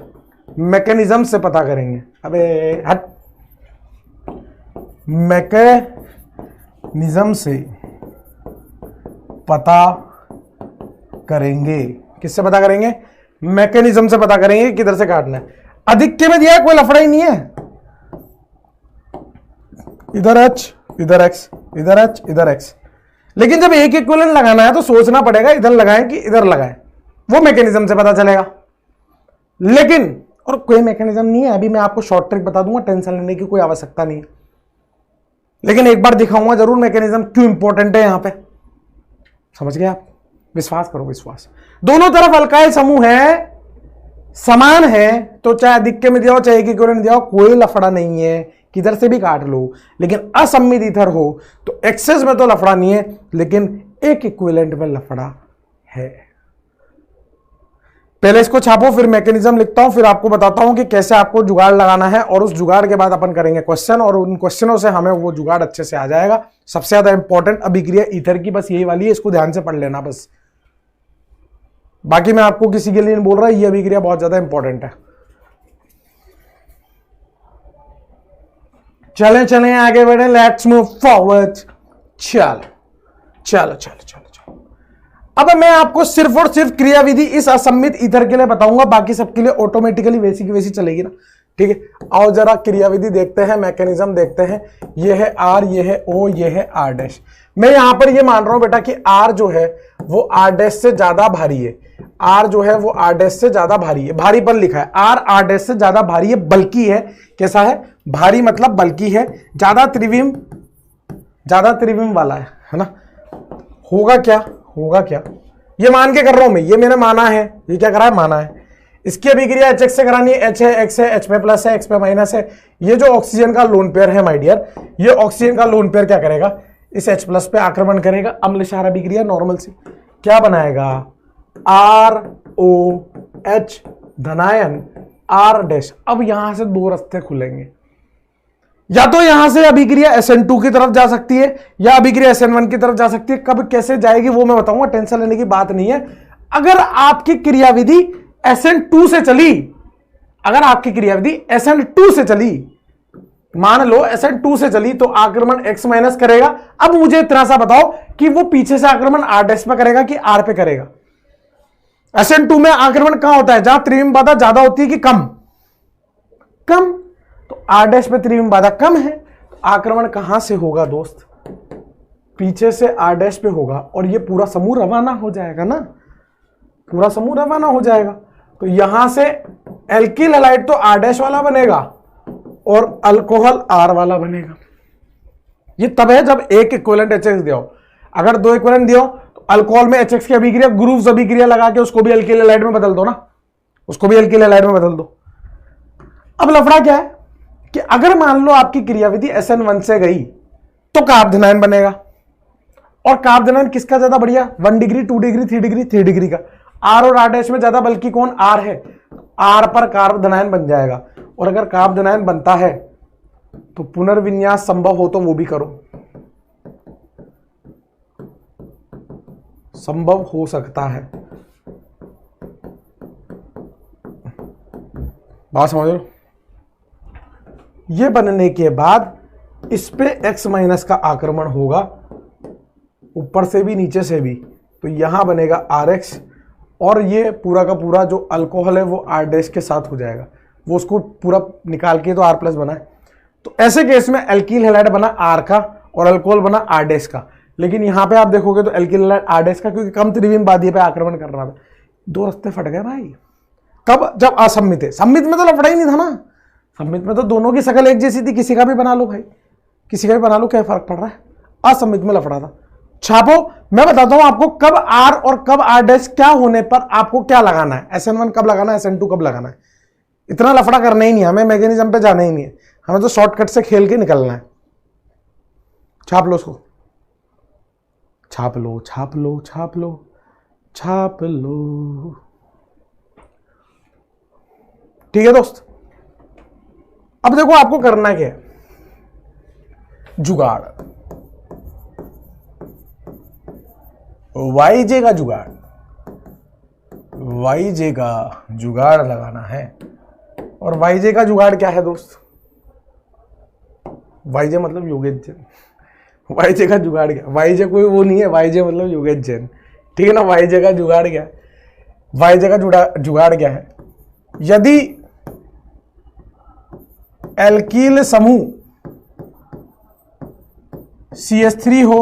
मैकेनिज्म से पता करेंगे। अबे हट, मैकेनिज्म से पता करेंगे। किससे पता करेंगे? मैकेनिज्म से पता करेंगे किधर से काटना है। अधिक में दिया है, कोई लफड़ा ही नहीं है। इधर एच, इधर एक्स, इधर एच, इधर एक्स। लेकिन जब एक इक्विवेलेंट लगाना है तो सोचना पड़ेगा इधर लगाएं कि इधर लगाएं, वो मैकेनिज्म से पता चलेगा। लेकिन और कोई मैकेनिज्म नहीं है, अभी मैं आपको शॉर्ट ट्रिक बता दूंगा, टेंशन लेने की कोई आवश्यकता नहीं है। लेकिन एक बार दिखाऊंगा जरूर मैकेनिज्म क्यों इंपॉर्टेंट है यहां पे। समझ गए आप? विश्वास करो, विश्वास। दोनों तरफ अल्काइल समूह है, समान है, तो चाहे अधिक में दिया हो चाहे एक इक्विवेलेंट दिया हो, कोई लफड़ा नहीं है, किधर से भी काट लो। लेकिन असम्मित ईथर हो तो एक्सेस में तो लफड़ा नहीं है, लेकिन एक इक्विवेलेंट में लफड़ा है। पहले इसको छापो, फिर मैकेनिज्म लिखता हूं, फिर आपको बताता हूं कि कैसे आपको जुगाड़ लगाना है, और उस जुगाड़ के बाद अपन करेंगे क्वेश्चन, और उन क्वेश्चनों से हमें वो जुगाड़ अच्छे से आ जाएगा। सबसे ज्यादा इंपॉर्टेंट अभिक्रिया ईथर की बस यही वाली है, इसको ध्यान से पढ़ लेना बस। बाकी मैं आपको किसी के लिए नहीं बोल रहा, ये अभिक्रिया बहुत ज्यादा इंपॉर्टेंट है। चलें चलें आगे बढ़े, लेट्स मूव फॉरवर्ड। चलो चलो चलो चलो चलो। अब मैं आपको सिर्फ और सिर्फ क्रियाविधि इस असम्मित ईथर के लिए बताऊंगा, बाकी सबके लिए ऑटोमेटिकली वैसी की वैसी चलेगी ना। ठीक है, आओ जरा क्रियाविधि देखते हैं, मैकेनिज्म देखते हैं। ये है आर, ये है ओ, ये है आर डैश। मैं यहां पर ये मान रहा हूं बेटा कि आर जो है वो आर डैश से ज्यादा भारी है। आर जो है वो आर डैश से ज्यादा भारी है, भारी पर लिखा है, आर आर डैश से ज्यादा भारी है, बल्कि है। कैसा है? भारी मतलब बल्कि है, ज्यादा त्रिविम वाला है ना। होगा क्या, होगा क्या, ये मान के कर रहा हूं मैं, ये मैंने माना है। ये क्या करा है? माना है। इसकी अभिक्रिया एच एक्स से करानी है, एच है, एक्स है, एच पे प्लस है, एक्स पे माइनस है। ये जो ऑक्सीजन का लोन पेयर है माय डियर, ये ऑक्सीजन का लोन पेयर क्या करेगा? इस H प्लस पे आक्रमण करेगा, अम्ल क्षार अभिक्रिया नॉर्मल सी क्या बनाएगा? आर ओ एच धनायन आर डैश। अब यहां से दो रास्ते खुलेंगे, या तो यहां से अभिक्रिया SN2 की तरफ जा सकती है या अभिक्रिया SN1 की तरफ जा सकती है। कब कैसे जाएगी वो मैं बताऊंगा, टेंशन लेने की बात नहीं है। अगर आपकी क्रियाविधि SN2 से चली, अगर आपकी क्रियाविधि SN2 से चली, मान लो SN2 से चली, तो आक्रमण X माइनस करेगा। अब मुझे इतना सा बताओ कि वो पीछे से आक्रमण R डैश पे करेगा कि R पे करेगा? SN2 में आक्रमण कहां होता है? जहां त्रिविम बाधा ज्यादा होती है कि कम? कम। तो R डैश पे त्रिविम बाधा कम है, तो आक्रमण कहां से होगा दोस्त? पीछे से R डैश पे होगा, और ये पूरा समूह रवाना हो जाएगा ना, पूरा समूह रवाना हो जाएगा। तो यहां से एल्किल हैलाइड तो R डैश वाला बनेगा और अल्कोहल R वाला बनेगा। ये तब है जब एक इक्विवेलेंट HX दिया हो। अगर दो इक्विवेलेंट दिया हो तो अल्कोहल में HX की अभिक्रिया, ग्रुव्स अभिक्रिया लगा के उसको भी एल्किल हैलाइड में बदल दो ना, उसको भी एल्किल हैलाइड में बदल दो। अब लफड़ा क्या है कि अगर मान लो आपकी क्रियाविधि SN1 से गई तो कार्बोधनायन बनेगा, और कार्बोधनायन किसका ज्यादा बढ़िया? 1 डिग्री, 2 डिग्री, 3 डिग्री, 3 डिग्री का। R और R डैश में ज्यादा बल्कि कौन? R है। R पर कार्बोधनायन बन जाएगा, और अगर कार्बोधनायन बनता है तो पुनर्विन्यास संभव हो तो वो भी करो, संभव हो सकता है। बात समझ लो। ये बनने के बाद इस पे X माइनस का आक्रमण होगा, ऊपर से भी नीचे से भी, तो यहां बनेगा RX, और ये पूरा का पूरा जो अल्कोहल है वो R डैश के साथ हो जाएगा। वो उसको पूरा निकाल के तो R प्लस बना है। तो ऐसे केस में एल्किल हैलाइड बना R का और अल्कोहल बना R डैश का। लेकिन यहां पे आप देखोगे तो एल्किल हैलाइड R डैश का, क्योंकि कम त्रिविम बाध्य पे आक्रमण कर रहा था। दो रास्ते फट गए भाई। कब? जब असम्मित है। सम्मित में तो लफड़ा ही नहीं था ना, सम्मित में तो दोनों की शकल एक जैसी थी, किसी का भी बना लो भाई, किसी का भी बना लो, क्या फर्क पड़ रहा है? असम्मित में लफड़ा था। छापो, मैं बताता हूं आपको कब R और कब R डैश क्या होने पर आपको क्या लगाना है, SN1 कब लगाना है, SN2 कब लगाना है। इतना लफड़ा करना ही नहीं, हमें मैकेनिज्म पे जाना ही नहीं है, हमें तो शॉर्टकट से खेल के निकलना है। छाप लो उसको, छाप लो छाप लो छाप लो छाप लो। ठीक है दोस्त, अब देखो आपको करना क्या है, जुगाड़, वाईजे का जुगाड़, वाईजे का जुगाड़ लगाना है। और वाईजे का जुगाड़ क्या है दोस्त, वाईजे मतलब योगेश जैन। वाईजे का जुगाड़ क्या, वाईजे कोई वो नहीं है, वाईजे मतलब योगेश जैन, ठीक है ना। वाईजे का जुगाड़ क्या है, वाईजे का जुगाड़ क्या है, यदि एल्कील समूह CH3 हो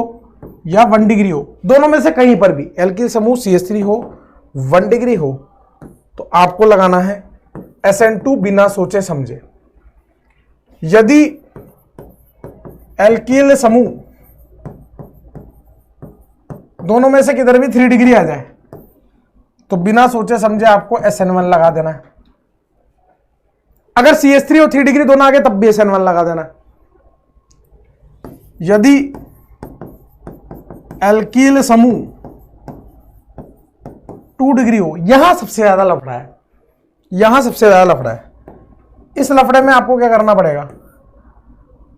या 1 डिग्री हो, दोनों में से कहीं पर भी एल्कील समूह CH3 हो 1 डिग्री हो, तो आपको लगाना है SN2 बिना सोचे समझे। यदि एल्कील समूह दोनों में से किधर भी 3 डिग्री आ जाए तो बिना सोचे समझे आपको SN1 लगा देना है। अगर CH3 और 3 डिग्री दोनों आगे तब भी SN1 लगा देना है। यदि एल्कील समूह 2 डिग्री हो, यहां सबसे ज्यादा लफड़ा है, यहां सबसे ज्यादा लफड़ा है। इस लफड़े में आपको क्या करना पड़ेगा,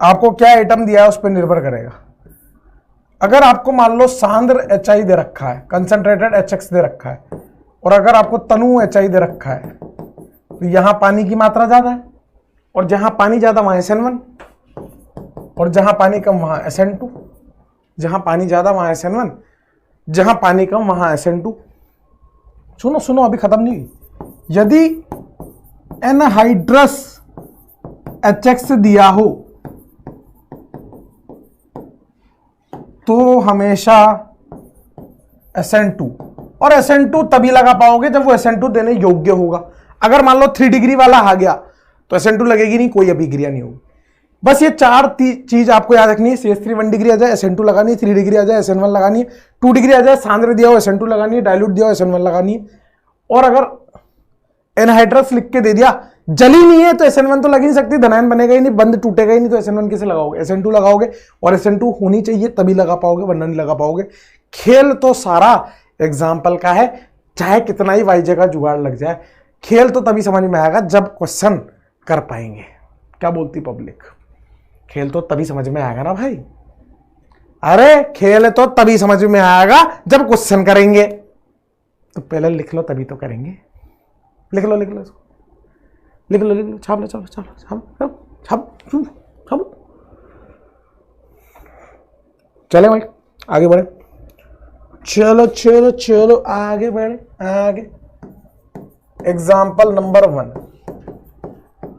आपको क्या आइटम दिया है उस पर निर्भर करेगा। अगर आपको मान लो सांद्र HI दे रखा है, कंसंट्रेटेड HX दे रखा है, और अगर आपको तनु HI दे रखा है, तो यहां पानी की मात्रा ज्यादा है, और जहां पानी ज्यादा वहां SN1, और जहां पानी कम वहां SN2, जहां पानी ज्यादा वहां SN1, जहां पानी कम वहां SN2। सुनो सुनो, अभी खत्म नहीं। यदि एनहाइड्रस HX दिया हो तो हमेशा SN2, और SN2 तभी लगा पाओगे जब वो SN2 देने योग्य होगा। अगर मान लो 3 डिग्री वाला आ गया तो SN2 लगेगी नहीं, कोई अभिक्रिया नहीं होगी। बस ये 4 चीज आपको याद रखनी है। CH3 1 डिग्री आ जाए SN2 लगानी है, 3 डिग्री आ जाए SN1 लगानी है, 2 डिग्री आ जाए सांद्र दिया हो SN2 लगानी है, डाइल्यूट दिया हो SN1 लगानी है। और अगर एनहाइड्रस लिख के दे दिया, जली नहीं है तो SN1 तो लग ही नहीं सकती, धनायन बनेगा ही नहीं, बंद टूटेगा ही नहीं, तो SN1 कैसे लगाओगे, SN2 लगाओगे, और SN2 होनी चाहिए तभी लगा पाओगे, वरना नहीं लगा पाओगे। खेल तो सारा एग्जाम्पल का है, चाहे कितना ही वाईजे का जुगाड़ लग जाए, खेल तो तभी समझ में आएगा जब क्वेश्चन कर पाएंगे। क्या बोलती पब्लिक, खेल तो तभी समझ में आएगा ना भाई। अरे खेल तो तभी समझ में आएगा जब क्वेश्चन करेंगे। तो पहले लिख लो तभी तो करेंगे। लिख लो इसको, लिख लो, छाप लो, चलो छाप। चले भाई आगे बढ़े, चलो आगे बढ़े, आगे। एग्जाम्पल नंबर 1,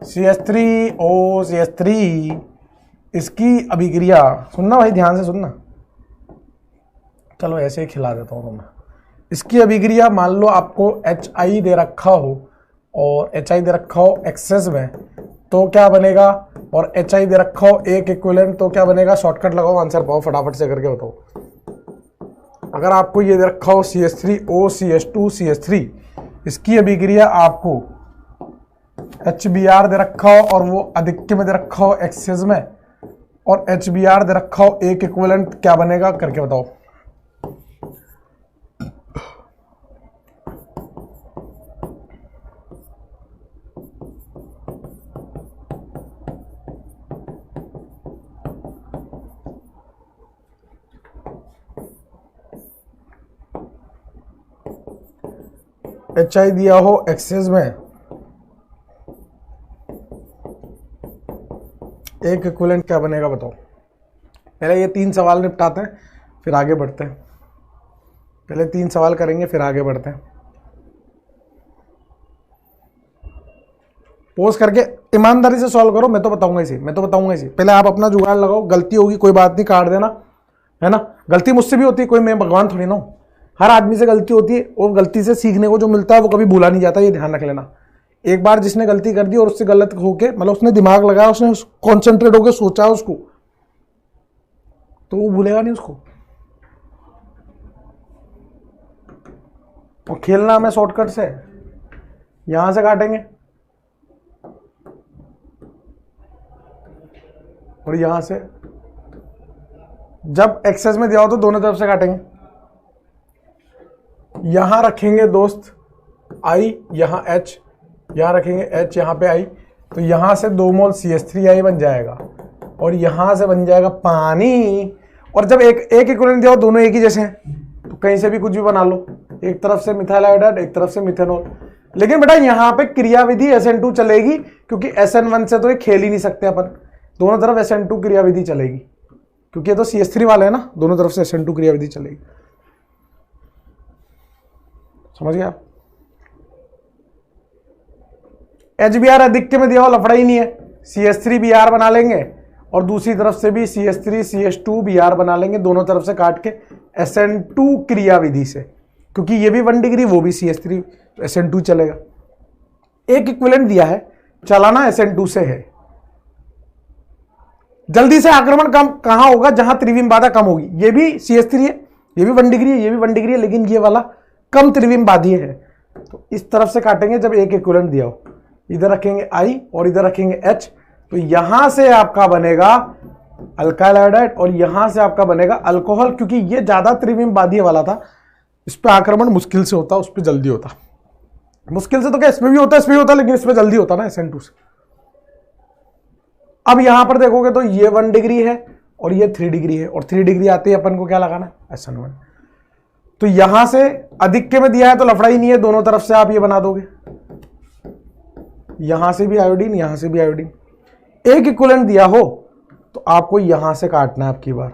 CH3O CH3, इसकी अभिक्रिया सुनना भाई, ध्यान से सुनना। चलो ऐसे ही खिला देता हूं मैं। इसकी अभिक्रिया मान लो आपको HI दे रखा हो और HI दे रखा हो एक्सेस में, तो क्या बनेगा, और HI दे रखा हो एक इक्विवेलेंट, तो क्या बनेगा। शॉर्टकट लगाओ, आंसर पाओ, फटाफट से करके बताओ। अगर आपको ये दे रखा हो CH3O CH2 CH3, इसकी अभिक्रिया आपको HBr दे रखा हो और वो अधिक्य में दे रखा हो एक्सेस में, और HBr दे रखा हो एक इक्विवेलेंट, क्या बनेगा करके बताओ। HI दिया हो एक्सेस में, एक इक्विवेलेंट, क्या बनेगा बताओ। पहले ये 3 सवाल निपटाते हैं फिर आगे बढ़ते हैं। पहले 3 सवाल करेंगे फिर आगे बढ़ते हैं। पोज करके ईमानदारी से सॉल्व करो, मैं तो बताऊंगा इसी। पहले आप अपना जुगाड़ लगाओ, गलती होगी कोई बात नहीं, काट देना, है ना। गलती मुझसे भी होती है, कोई मैं भगवान थोड़ी ना हूं, हर आदमी से गलती होती है, और गलती से सीखने को जो मिलता है वो कभी भूला नहीं जाता, ये ध्यान रख लेना। एक बार जिसने गलती कर दी और उससे गलत होके, मतलब उसने दिमाग लगाया, उसने कॉन्सेंट्रेट होकर सोचा उसको, तो वो भूलेगा नहीं उसको। और खेलना हमें शॉर्टकट से, यहां से काटेंगे और यहां से जब एक्सेस में दिया हो तो दोनों तरफ से काटेंगे। यहां रखेंगे दोस्त I, यहां H, यहां रखेंगे H, यहां पे I, तो यहां से 2 मोल CH3I बन जाएगा और यहां से बन जाएगा पानी। और जब एक इक्विवेलेंट दिया हो, दोनों एक ही जैसे हैं, तो कहीं से भी कुछ भी बना लो, एक तरफ से मिथाइल आयोडाइड, एक तरफ से मिथेनॉल। लेकिन बेटा यहां पे क्रियाविधि SN2 चलेगी, क्योंकि SN1 से तो ये खेल ही नहीं सकते अपन, दोनों तरफ SN2 क्रियाविधि चलेगी, क्योंकि ये तो CH3 वाले है ना, दोनों तरफ से SN2 क्रियाविधि चलेगी। समझ गए आप? HBr अधिक में दिया हो, लफड़ा ही नहीं है, CH3Br बना लेंगे और दूसरी तरफ से भी CH3CH2Br बना लेंगे, दोनों तरफ से काट के SN2 क्रियाविधि से, क्योंकि ये भी 1 डिग्री, वो भी CH3, SN2 चलेगा। एक इक्विवेलेंट दिया है, चलाना SN2 से है। जल्दी से आक्रमण कम कहां होगा? जहां त्रिविम बाधा कम होगी। ये भी CH3 है, ये भी 1 डिग्री है, ये भी 1 डिग्री है, लेकिन ये वाला कम त्रिविम बाधीय है, तो इस तरफ से काटेंगे जब एक इक्विवेलेंट दिया हो। इधर रखेंगे I और इधर रखेंगे H, तो यहां से आपका बनेगा अल्काइल आयोडाइड और यहां से आपका बनेगा अल्कोहल, क्योंकि ये ज्यादा त्रिविम बाधीय वाला था, इस पे आक्रमण मुश्किल से होता, उस पे जल्दी होता। मुश्किल से तो क्या इसमें भी होता, इसमें भी होता, लेकिन इसमें जल्दी होता ना SN2 से। अब यहां पर देखोगे तो ये 1 डिग्री है और ये 3 डिग्री है, और 3 डिग्री आती है अपन को क्या लगाना है? SN1। तो यहां से अधिक में दिया है तो लफड़ा ही नहीं है, दोनों तरफ से आप ये बना दोगे, यहां से भी आयोडीन, यहां से भी आयोडीन। एक इक्विवेलेंट दिया हो तो आपको यहां से काटना है आपकी बार,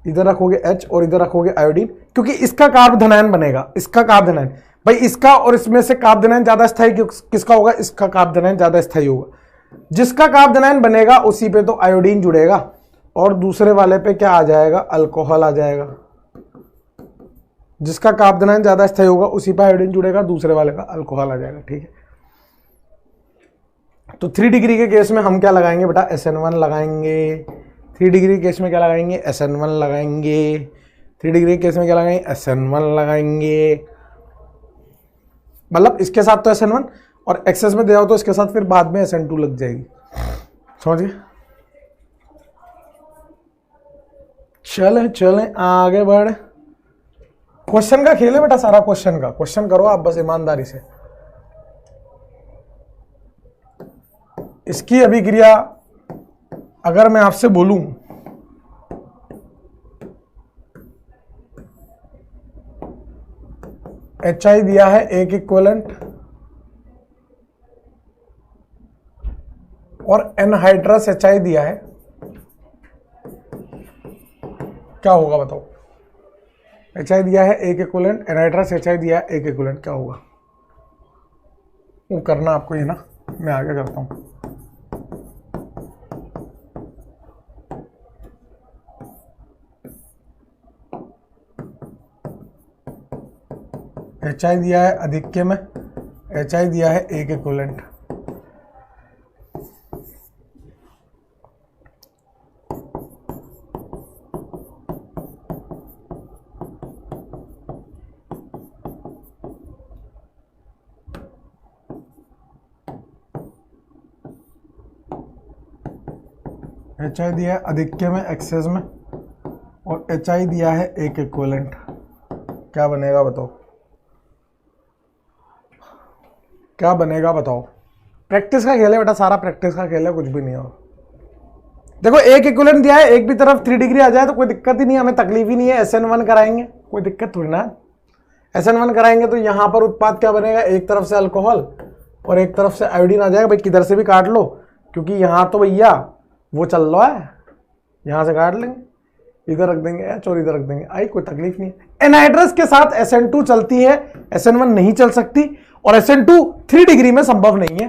इधर रखोगे H और इधर रखोगे आयोडीन, क्योंकि इसका कार्ब धनायन बनेगा, इसका कार्ब धनायन भाई, इसका और इसमें से कार्ब धनायन ज्यादा स्थायी किसका होगा? इसका कार्ब धनायन ज्यादा स्थायी होगा। जिसका कार्ब धनायन बनेगा उसी पे तो आयोडीन जुड़ेगा, और दूसरे वाले पे क्या आ जाएगा? अल्कोहल आ जाएगा। जिसका कार्ब धनायन ज्यादा स्थायी होगा उसी पे आयोडीन जुड़ेगा, दूसरे वाले का अल्कोहल आ जाएगा। ठीक है, तो 3 डिग्री के केस में हम क्या लगाएंगे बेटा? SN1 लगाएंगे। 3 डिग्री के केस में क्या लगाएंगे? SN1 लगाएंगे। 3 डिग्री के केस में क्या लगाएंगे? SN1 लगाएंगे। मतलब इसके साथ तो SN1, और एक्सेस में दिया हो तो इसके साथ फिर बाद में SN2 लग जाएगी। समझ गए? चले चले आगे बढ़। क्वेश्चन का खेल है बेटा सारा, क्वेश्चन का। क्वेश्चन करो आप बस ईमानदारी से। इसकी अभिक्रिया अगर मैं आपसे बोलूं HI दिया है एक इक्विवेलेंट और एनहाइड्रस HI दिया है, क्या होगा बताओ? HI दिया है एक इक्विवेलेंट, एनहाइड्रस HI दिया है एक इक्विवेलेंट, क्या होगा? वो करना आपको ये ना, मैं आगे करता हूं। HI दिया है अधिक्य में, HI दिया है एक इक्विवेलेंट। HI दिया है अधिक्य में एक्सेस में, और HI दिया है एक इक्विवेलेंट, क्या बनेगा बताओ? क्या बनेगा बताओ? प्रैक्टिस का खेल है बेटा सारा, प्रैक्टिस का खेल है, कुछ भी नहीं हो। देखो एक इक्विवेलेंट दिया है, एक भी तरफ 3 डिग्री आ जाए तो कोई दिक्कत ही नहीं, हमें तकलीफ ही नहीं है। SN1 कराएंगे, कोई दिक्कत थोड़ी ना। SN1 कराएंगे तो यहां पर उत्पाद क्या बनेगा? एक तरफ से अल्कोहल और एक तरफ से आयोडीन आ जाएगा। भाई किधर से भी काट लो, क्योंकि यहां तो भैया वो चल रहा है, यहां से काट लेंगे, इधर रख देंगे H और इधर रख देंगे I, कोई तकलीफ नहीं है। एनहाइड्रस के साथ SN2 चलती है, SN1 नहीं चल सकती, और SN2 3 डिग्री में संभव नहीं है,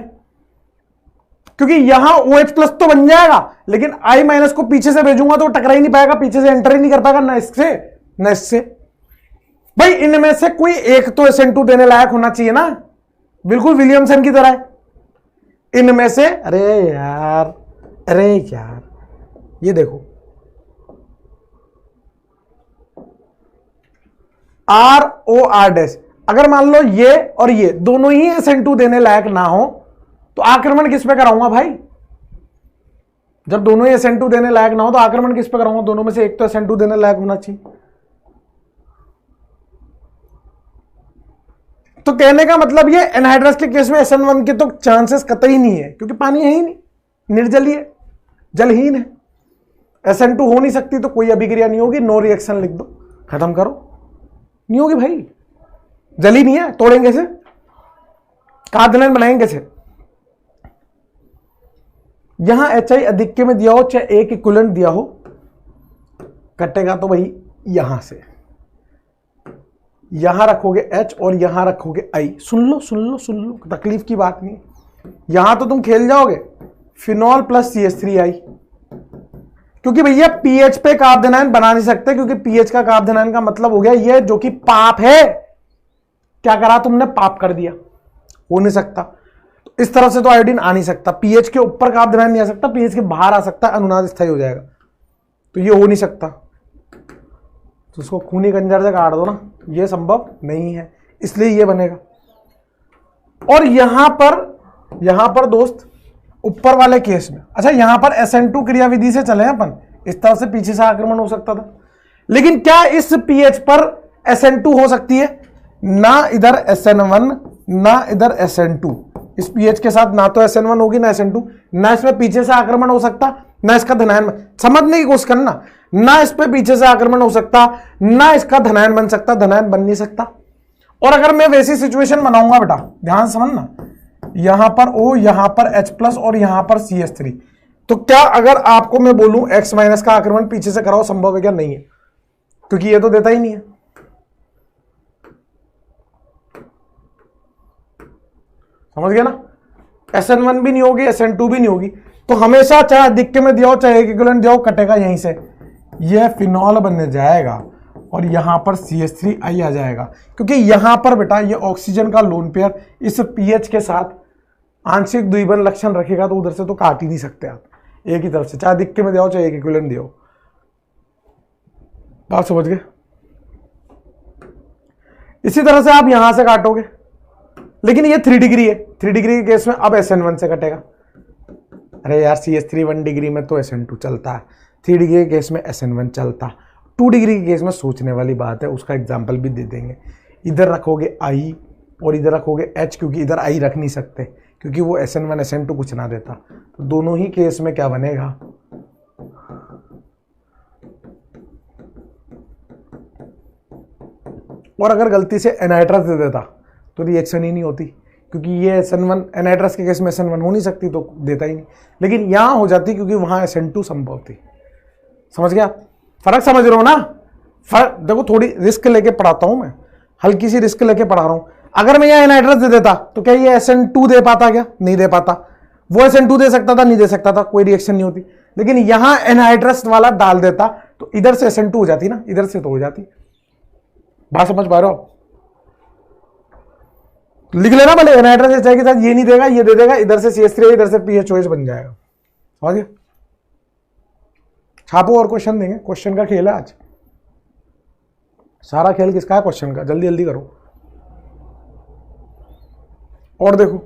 क्योंकि यहां OH+ तो बन जाएगा, लेकिन I- को पीछे से भेजूंगा तो टकरा ही नहीं पाएगा, पीछे से एंटर ही नहीं कर पाएगा, ना इससे ना इससे। भाई इनमें से कोई एक तो SN2 देने लायक होना चाहिए ना, बिल्कुल विलियमसन की तरह। इनमें से अरे यार ये देखो ROR', अगर मान लो ये और ये दोनों ही SN2 देने लायक ना हो तो आक्रमण किस पे कराऊंगा भाई? जब दोनों ही SN2 देने लायक ना हो तो आक्रमण किस पे कराऊंगा? दोनों में से एक तो SN2 देने लायक होना चाहिए। तो कहने का मतलब ये एनहाइड्रस के केस में SN1 के तो चांसेस कतई नहीं है, क्योंकि पानी है ही नहीं, निर्जलीय जलहीन है। SN2 हो नहीं सकती तो कोई अभिक्रिया नहीं होगी, नो रिएक्शन लिख दो, खत्म करो। नहीं होगी भाई, जल ही नहीं है, तोड़ेंगे कैसे? कार्बोनाइल बनाएंगे कैसे? यहां HI अधिक्य में दिया हो चाहे एक इक्विवेलेंट दिया हो, कटेगा तो भाई यहां से, यहां रखोगे H और यहां रखोगे I। सुन लो सुन लो सुन लो, तकलीफ की बात नहीं। यहां तो तुम खेल जाओगे, फिनॉल प्लस CH3I, क्योंकि भैया पीएच पे कार्बोनाइन बना नहीं सकते, क्योंकि पीएच का कार्बोनाइन का मतलब हो गया ये जो कि पाप है। क्या करा तुमने? पाप कर दिया, हो नहीं सकता। तो इस तरफ से तो आयोडीन आ नहीं सकता, पीएच के ऊपर कार्बोनाइन नहीं आ सकता, पीएच के बाहर आ सकता है, अनुनाद स्थायी हो जाएगा, तो ये हो नहीं सकता। तो उसको खूनी कंजर से काट दो ना, ये संभव नहीं है, इसलिए ये बनेगा। और यहां पर दोस्त ऊपर वाले केस में, अच्छा यहां पर SN2 क्रियाविधि से चले अपन, इस तरह से पीछे से आक्रमण हो सकता था, लेकिन क्या इस पीएच पर SN2 हो सकती है? ना इधर SN1 ना इधर SN2, इस पीएच के साथ ना तो SN1 होगी ना SN2, ना इसमें पीछे से आक्रमण हो सकता, ना इसका धनायन। समझने की कोशिश करना, ना इस पे पीछे से आक्रमण हो सकता, ना इसका धनायन बन सकता, धनायन बन नहीं सकता। और अगर मैं वैसी सिचुएशन बनाऊंगा बेटा, ध्यान समझना, यहां पर O, यहां पर H+ और यहां पर CH3, तो क्या अगर आपको मैं बोलूं X- का आक्रमण पीछे से कराओ, संभव है क्या? नहीं है, क्योंकि ये तो देता ही नहीं है। समझ गया ना? SN1 भी नहीं होगी, SN2 भी नहीं होगी, तो हमेशा चाहे अधिक्य में दिया हो चाहे एक इक्विवेलेंट दिया हो, कटेगा यहीं से, यह फिनॉल बनने जाएगा और यहां पर CH3I आ जाएगा, क्योंकि यहां पर बेटा ये ऑक्सीजन का लोन पेयर इस पीएच के साथ आंशिक द्विबंध लक्षण रखेगा, तो उधर से तो काट ही नहीं सकते आप, एक ही तरफ से, चाहे अधिक्य में दिया हो चाहे एक इक्विवेलेंट दिया हो। बात समझ गए? इसी तरह से आप यहां से काटोगे, लेकिन ये 3 डिग्री है, 3 डिग्री के केस में अब SN1 से कटेगा। अरे यार CH3 1 डिग्री में तो SN2 चलता है, 3 डिग्री के केस में SN1 चलता, 2 डिग्री के केस में सोचने वाली बात है, उसका एग्जाम्पल भी दे देंगे। इधर रखोगे I और इधर रखोगे H, क्योंकि इधर I रख नहीं सकते, क्योंकि वो SN1 SN2 कुछ ना देता, तो दोनों ही केस में क्या बनेगा? और अगर गलती से एनाइट्रस दे देता तो रिएक्शन ही नहीं होती, क्योंकि ये SN1 एनाइट्रस के केस में SN1 हो नहीं सकती, तो देता ही नहीं, लेकिन यहां हो जाती क्योंकि वहां SN2 संभव थी। समझ गया? फर्क समझ रहे हो ना? फर्क देखो, थोड़ी रिस्क लेके पढ़ाता हूं मैं, हल्की सी रिस्क लेके पढ़ा रहा हूं। अगर मैं यहाँ एनाइट्रस दे देता तो क्या ये SN2 दे पाता? क्या नहीं दे पाता। वो SN2 दे सकता था, नहीं दे सकता था, कोई रिएक्शन नहीं होती, लेकिन यहां एनाइट्रस वाला डाल देता तो इधर से SN2 हो जाती ना, इधर से तो हो जाती। बात समझ पा रहे हो? लिख लेना भले, एनाइट्रस HI के साथ ये नहीं देगा, ये दे देगा, इधर से CH3 इधर से PHOH बन जाएगा। समझ गए? छापो और क्वेश्चन देंगे, क्वेश्चन का खेल है आज, सारा खेल किसका है? क्वेश्चन का। जल्दी जल्दी करो। और देखो,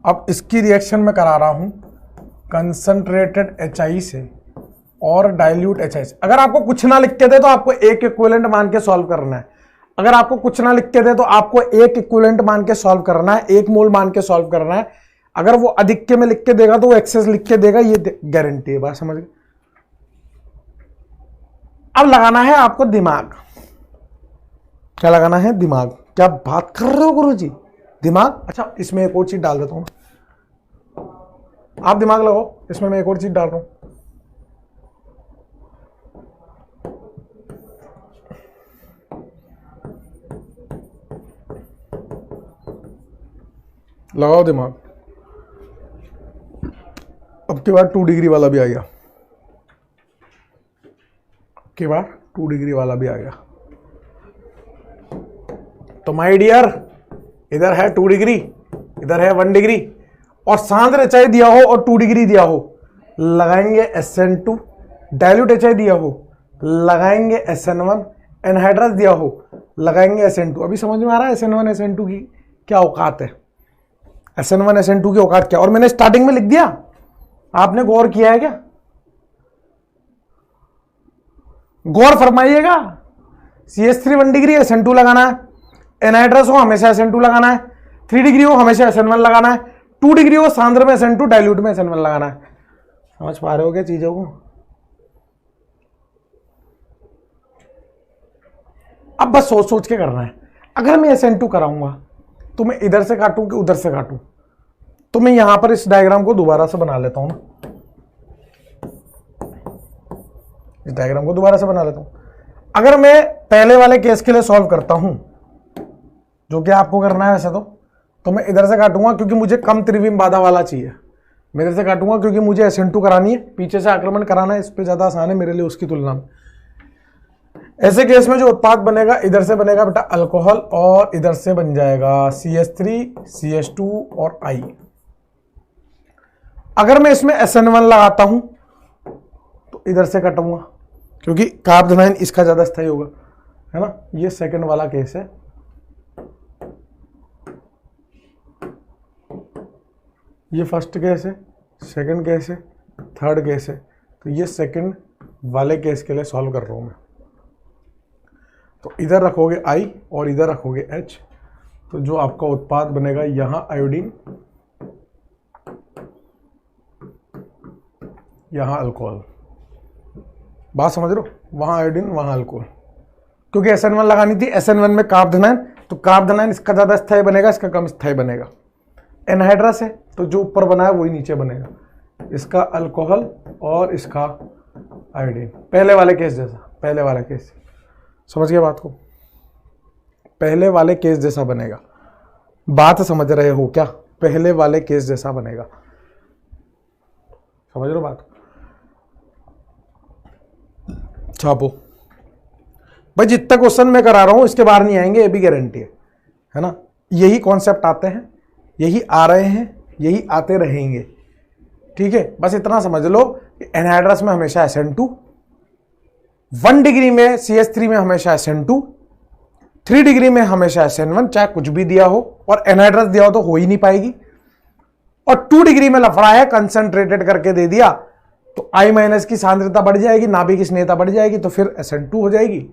अब इसकी रिएक्शन में करा रहा हूं कंसंट्रेटेड HI से और डाइल्यूट HI से। अगर आपको कुछ ना लिख के दे तो आपको एक इक्विवेलेंट मान के सॉल्व करना है, अगर आपको कुछ ना लिख के दे तो आपको एक इक्विवेलेंट मान के सॉल्व करना है, 1 मोल मान के सॉल्व करना है। अगर वो अधिक्य में लिख के देगा तो वो एक्सेस लिख के देगा, ये गारंटी है। बात समझ गए? अब लगाना है आपको दिमाग। क्या लगाना है? दिमाग। क्या बात कर रहे हो गुरुजी? दिमाग? अच्छा, इसमें एक और चीज डाल देता हूं, आप दिमाग लगाओ, इसमें मैं एक और चीज डाल रहा हूं। लगाओ दिमाग। अब के बाद 2 डिग्री वाला भी आ गया, अब के बाद 2 डिग्री वाला भी आ गया। तो माय डियर, इधर है 2 डिग्री, इधर है 1 डिग्री, और सांद्र HI दिया हो और 2 डिग्री दिया हो, लगाएंगे SN2। डाइल्यूट HI दिया हो, लगाएंगे SN1। एनहाइड्रस दिया हो, लगाएंगे SN2। अभी समझ में आ रहा है SN1 SN2 की क्या औकात है, SN1 SN2 की औकात क्या। और मैंने स्टार्टिंग में लिख दिया, आपने गौर किया है क्या? गौर फरमाइएगा। CH3 1 डिग्री SN2 लगाना है, एनहाइड्रस हो हमेशा SN2 लगाना है, 3 डिग्री हो हमेशा SN1 लगाना है, 2 डिग्री हो सांद्र में SN2, डाइल्यूट में SN1 लगाना है। समझ पा रहे हो क्या चीजों को? अब बस सोच सोच के करना है। अगर मैं SN2 कराऊंगा तो मैं इधर से काटूं कि उधर से काटूं? तो मैं यहां पर इस डायग्राम को दोबारा से बना लेता हूं ना, इस डायग्राम को दोबारा से बना लेता हूं। अगर मैं पहले वाले केस के लिए सॉल्व करता हूं, जो कि आपको करना है वैसे तो मैं इधर से काटूंगा क्योंकि मुझे कम त्रिविम बाधा वाला चाहिए। मैं इधर से काटूंगा क्योंकि मुझे SN2 करानी है, पीछे से आक्रमण कराना है, इस पे ज्यादा आसान है मेरे लिए उसकी तुलना में। ऐसे केस में जो उत्पाद बनेगा, इधर से बनेगा बेटा अल्कोहल और इधर से बन जाएगा CH3 CH2 और I। अगर मैं इसमें SN1 लगाता हूं तो इधर से कटूंगा क्योंकि कार्बोनाइन इसका ज्यादा स्थायी होगा, है ना। ये सेकंड वाला केस है। ये फर्स्ट केस है, सेकंड केस है, थर्ड केस है। तो ये सेकंड वाले केस के लिए सॉल्व कर रहा हूं मैं। तो इधर रखोगे I और इधर रखोगे H, तो जो आपका उत्पाद बनेगा यहां आयोडीन, यहां अल्कोहल। बात समझ रहे हो? वहां आयोडीन वहां अल्कोहल, क्योंकि SN1 लगानी थी। SN1 में कार्बोनाइन, तो कार्बोनाइन इसका ज्यादा स्थायी बनेगा, इसका कम स्थायी बनेगा। एनहाइड्रस है तो जो ऊपर बना है वही नीचे बनेगा, इसका अल्कोहल और इसका आयोडीन। पहले वाले केस जैसा, पहले वाला केस, समझ गए बात को? पहले वाले केस जैसा बनेगा। बात समझ रहे हो क्या? पहले वाले केस जैसा बनेगा, समझ रहे हो बात? छापो भाई, जितना क्वेश्चन मैं करा रहा हूं इसके बाहर नहीं आएंगे, ये भी गारंटी है ना। यही कॉन्सेप्ट आते हैं, यही आ रहे हैं, यही आते रहेंगे, ठीक है। बस इतना समझ लो कि एनहाइड्रस में हमेशा SN2, 1 डिग्री में CH3 में हमेशा SN2, 3 डिग्री में हमेशा SN1, चाहे कुछ भी दिया हो, और एनहाइड्रस दिया हो तो हो ही नहीं पाएगी। और 2 डिग्री में लफड़ा है, कंसंट्रेटेड करके दे दिया तो I- की सांद्रता बढ़ जाएगी, नाभिक स्नेहता बढ़ जाएगी, तो फिर SN2 हो जाएगी।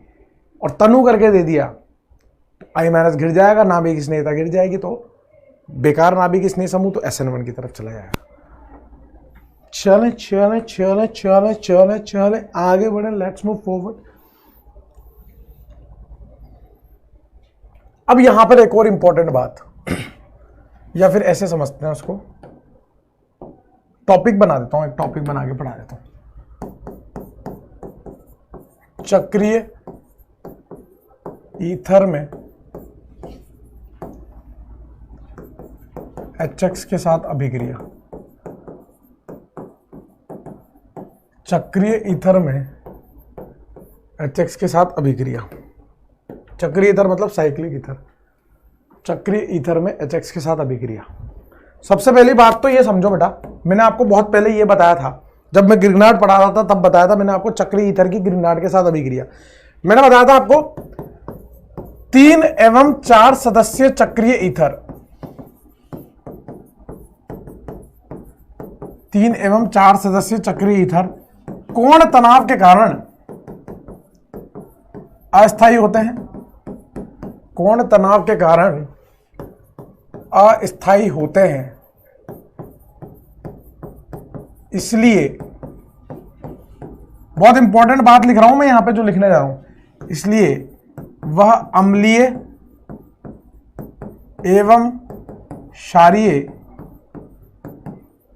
और तनु करके दे दिया तो I- गिर जाएगा, नाभिक स्नेहता गिर जाएगी, तो बेकार नाभिक स्नेह समूह, तो SN1 की तरफ चला जाएगा। चले चले चले चले चले चले आगे बढ़े, लेट्स मूव फॉरवर्ड। अब यहां पर एक और इंपॉर्टेंट बात, या फिर ऐसे समझते हैं उसको, टॉपिक बना देता हूं, एक टॉपिक बना के पढ़ा देता हूं। चक्रीय ईथर में HX के साथ अभिक्रिया, चक्रीय ईथर में HX के साथ अभिक्रिया। चक्रीय ईथर मतलब साइक्लिक ईथर, चक्रीय ईथर में HX के साथ अभिक्रिया। सबसे पहली बात तो ये समझो बेटा, मैंने आपको बहुत पहले ये बताया था, जब मैं ग्रिग्नार्ड पढ़ा रहा था तब बताया था मैंने आपको चक्रीय ईथर की ग्रिग्नार्ड के साथ अभिक्रिया। मैंने बताया था आपको 3 एवं 4 सदस्यीय चक्रीय ईथर, 3 एवं 4 सदस्यीय चक्रीय ईथर कोण तनाव के कारण अस्थायी होते हैं, कोण तनाव के कारण अस्थायी होते हैं। इसलिए बहुत इंपॉर्टेंट बात लिख रहा हूं मैं यहां पे, जो लिखने जा रहा हूं, इसलिए वह अम्लीय एवं क्षारीय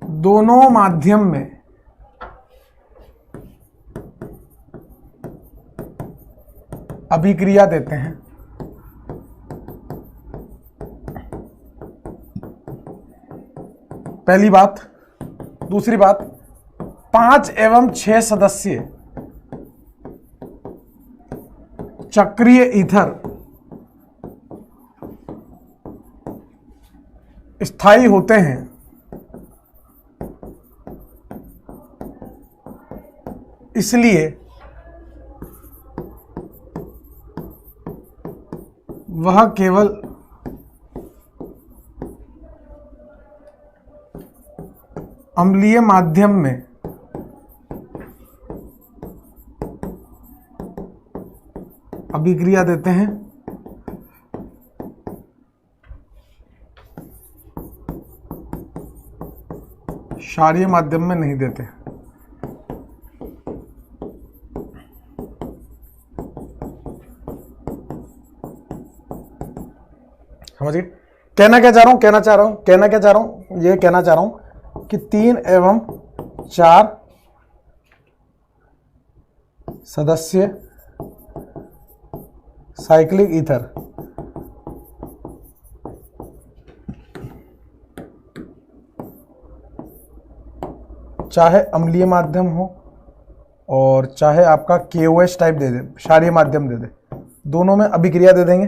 दोनों माध्यम में अभिक्रिया देते हैं। पहली बात। दूसरी बात, 5 एवं 6 सदस्यीय चक्रीय ईथर स्थायी होते हैं इसलिए वह केवल अम्लीय माध्यम में अभिक्रिया देते हैं, क्षारीय माध्यम में नहीं देते। समझिए कहना क्या चाह रहा हूं, ये कहना चाह रहा हूं कि 3 एवं 4 सदस्य साइक्लिक ईथर चाहे अम्लीय माध्यम हो और चाहे आपका KOH टाइप दे दे, क्षारीय माध्यम दे दे, दोनों में अभिक्रिया दे देंगे।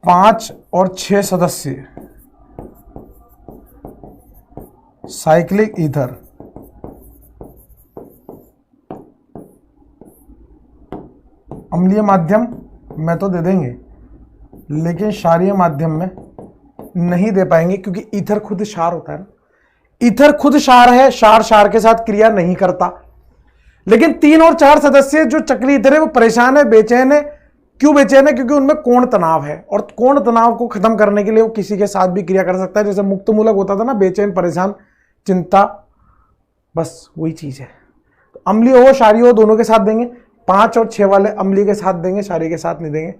5 और 6 सदस्य साइक्लिक ईथर अम्लीय माध्यम में तो दे देंगे, लेकिन क्षारीय माध्यम में नहीं दे पाएंगे, क्योंकि ईथर खुद क्षार होता है ना। ईथर खुद क्षार है, क्षार के साथ क्रिया नहीं करता। लेकिन 3 और 4 सदस्य जो चक्रीय ईथर है वो परेशान है, बेचैन है। क्यों बेचैन है? क्योंकि उनमें कोण तनाव है, और कोण तनाव को खत्म करने के लिए वो किसी के साथ भी क्रिया कर सकता है। जैसे मुक्त मूलक होता था ना, बेचैन, परेशान, चिंता, बस वही चीज है। तो अम्लीय हो क्षारीय हो दोनों के साथ देंगे। 5 और 6 वाले अम्लीय के साथ देंगे, क्षारीय के साथ नहीं देंगे।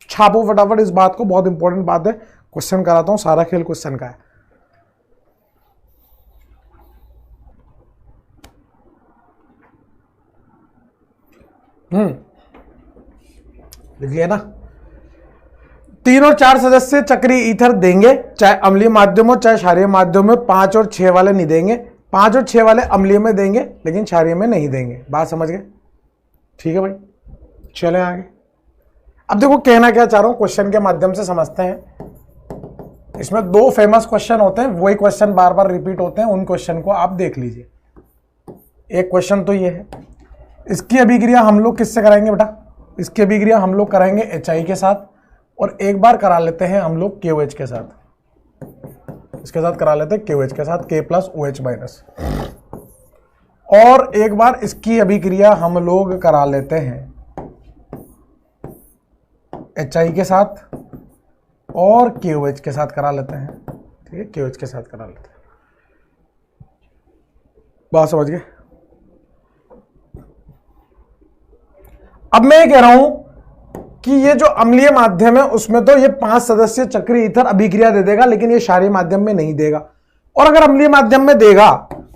छापो फटाफट इस बात को, बहुत इंपॉर्टेंट बात है। क्वेश्चन कराता हूं, सारा खेल क्वेश्चन का है। लिख लिया ना। 3 और 4 सदस्य चक्रीय ईथर देंगे, चाहे अम्लीय माध्यम हो चाहे क्षारीय माध्यम हो। 5 और 6 वाले नहीं देंगे। 5 और 6 वाले अम्लीय में देंगे, लेकिन क्षारीय में नहीं देंगे। बात समझ गए? ठीक है भाई, चलें आगे। अब देखो कहना क्या चाह रहा हूं, क्वेश्चन के माध्यम से समझते हैं। इसमें 2 फेमस क्वेश्चन होते हैं, वही क्वेश्चन बार बार रिपीट होते हैं। उन क्वेश्चन को आप देख लीजिए। एक क्वेश्चन तो ये है, इसकी अभिक्रिया हम लोग किससे कराएंगे बेटा? इसकी अभिक्रिया हम लोग कराएंगे HI के साथ, और एक बार करा लेते हैं हम लोग KOH के साथ। इसके साथ करा लेते हैं KOH के साथ, K+OH-। और एक बार इसकी अभिक्रिया हम लोग करा लेते हैं HI के साथ और KOH के साथ करा लेते हैं। ठीक है, KOH के साथ करा लेते हैं। बात समझ गए? अब मैं ये कह रहा हूं कि ये जो अम्लीय माध्यम है उसमें तो ये 5 सदस्य चक्रीय ईथर अभिक्रिया दे देगा, लेकिन ये क्षारीय माध्यम में नहीं देगा। और अगर अम्लीय माध्यम में देगा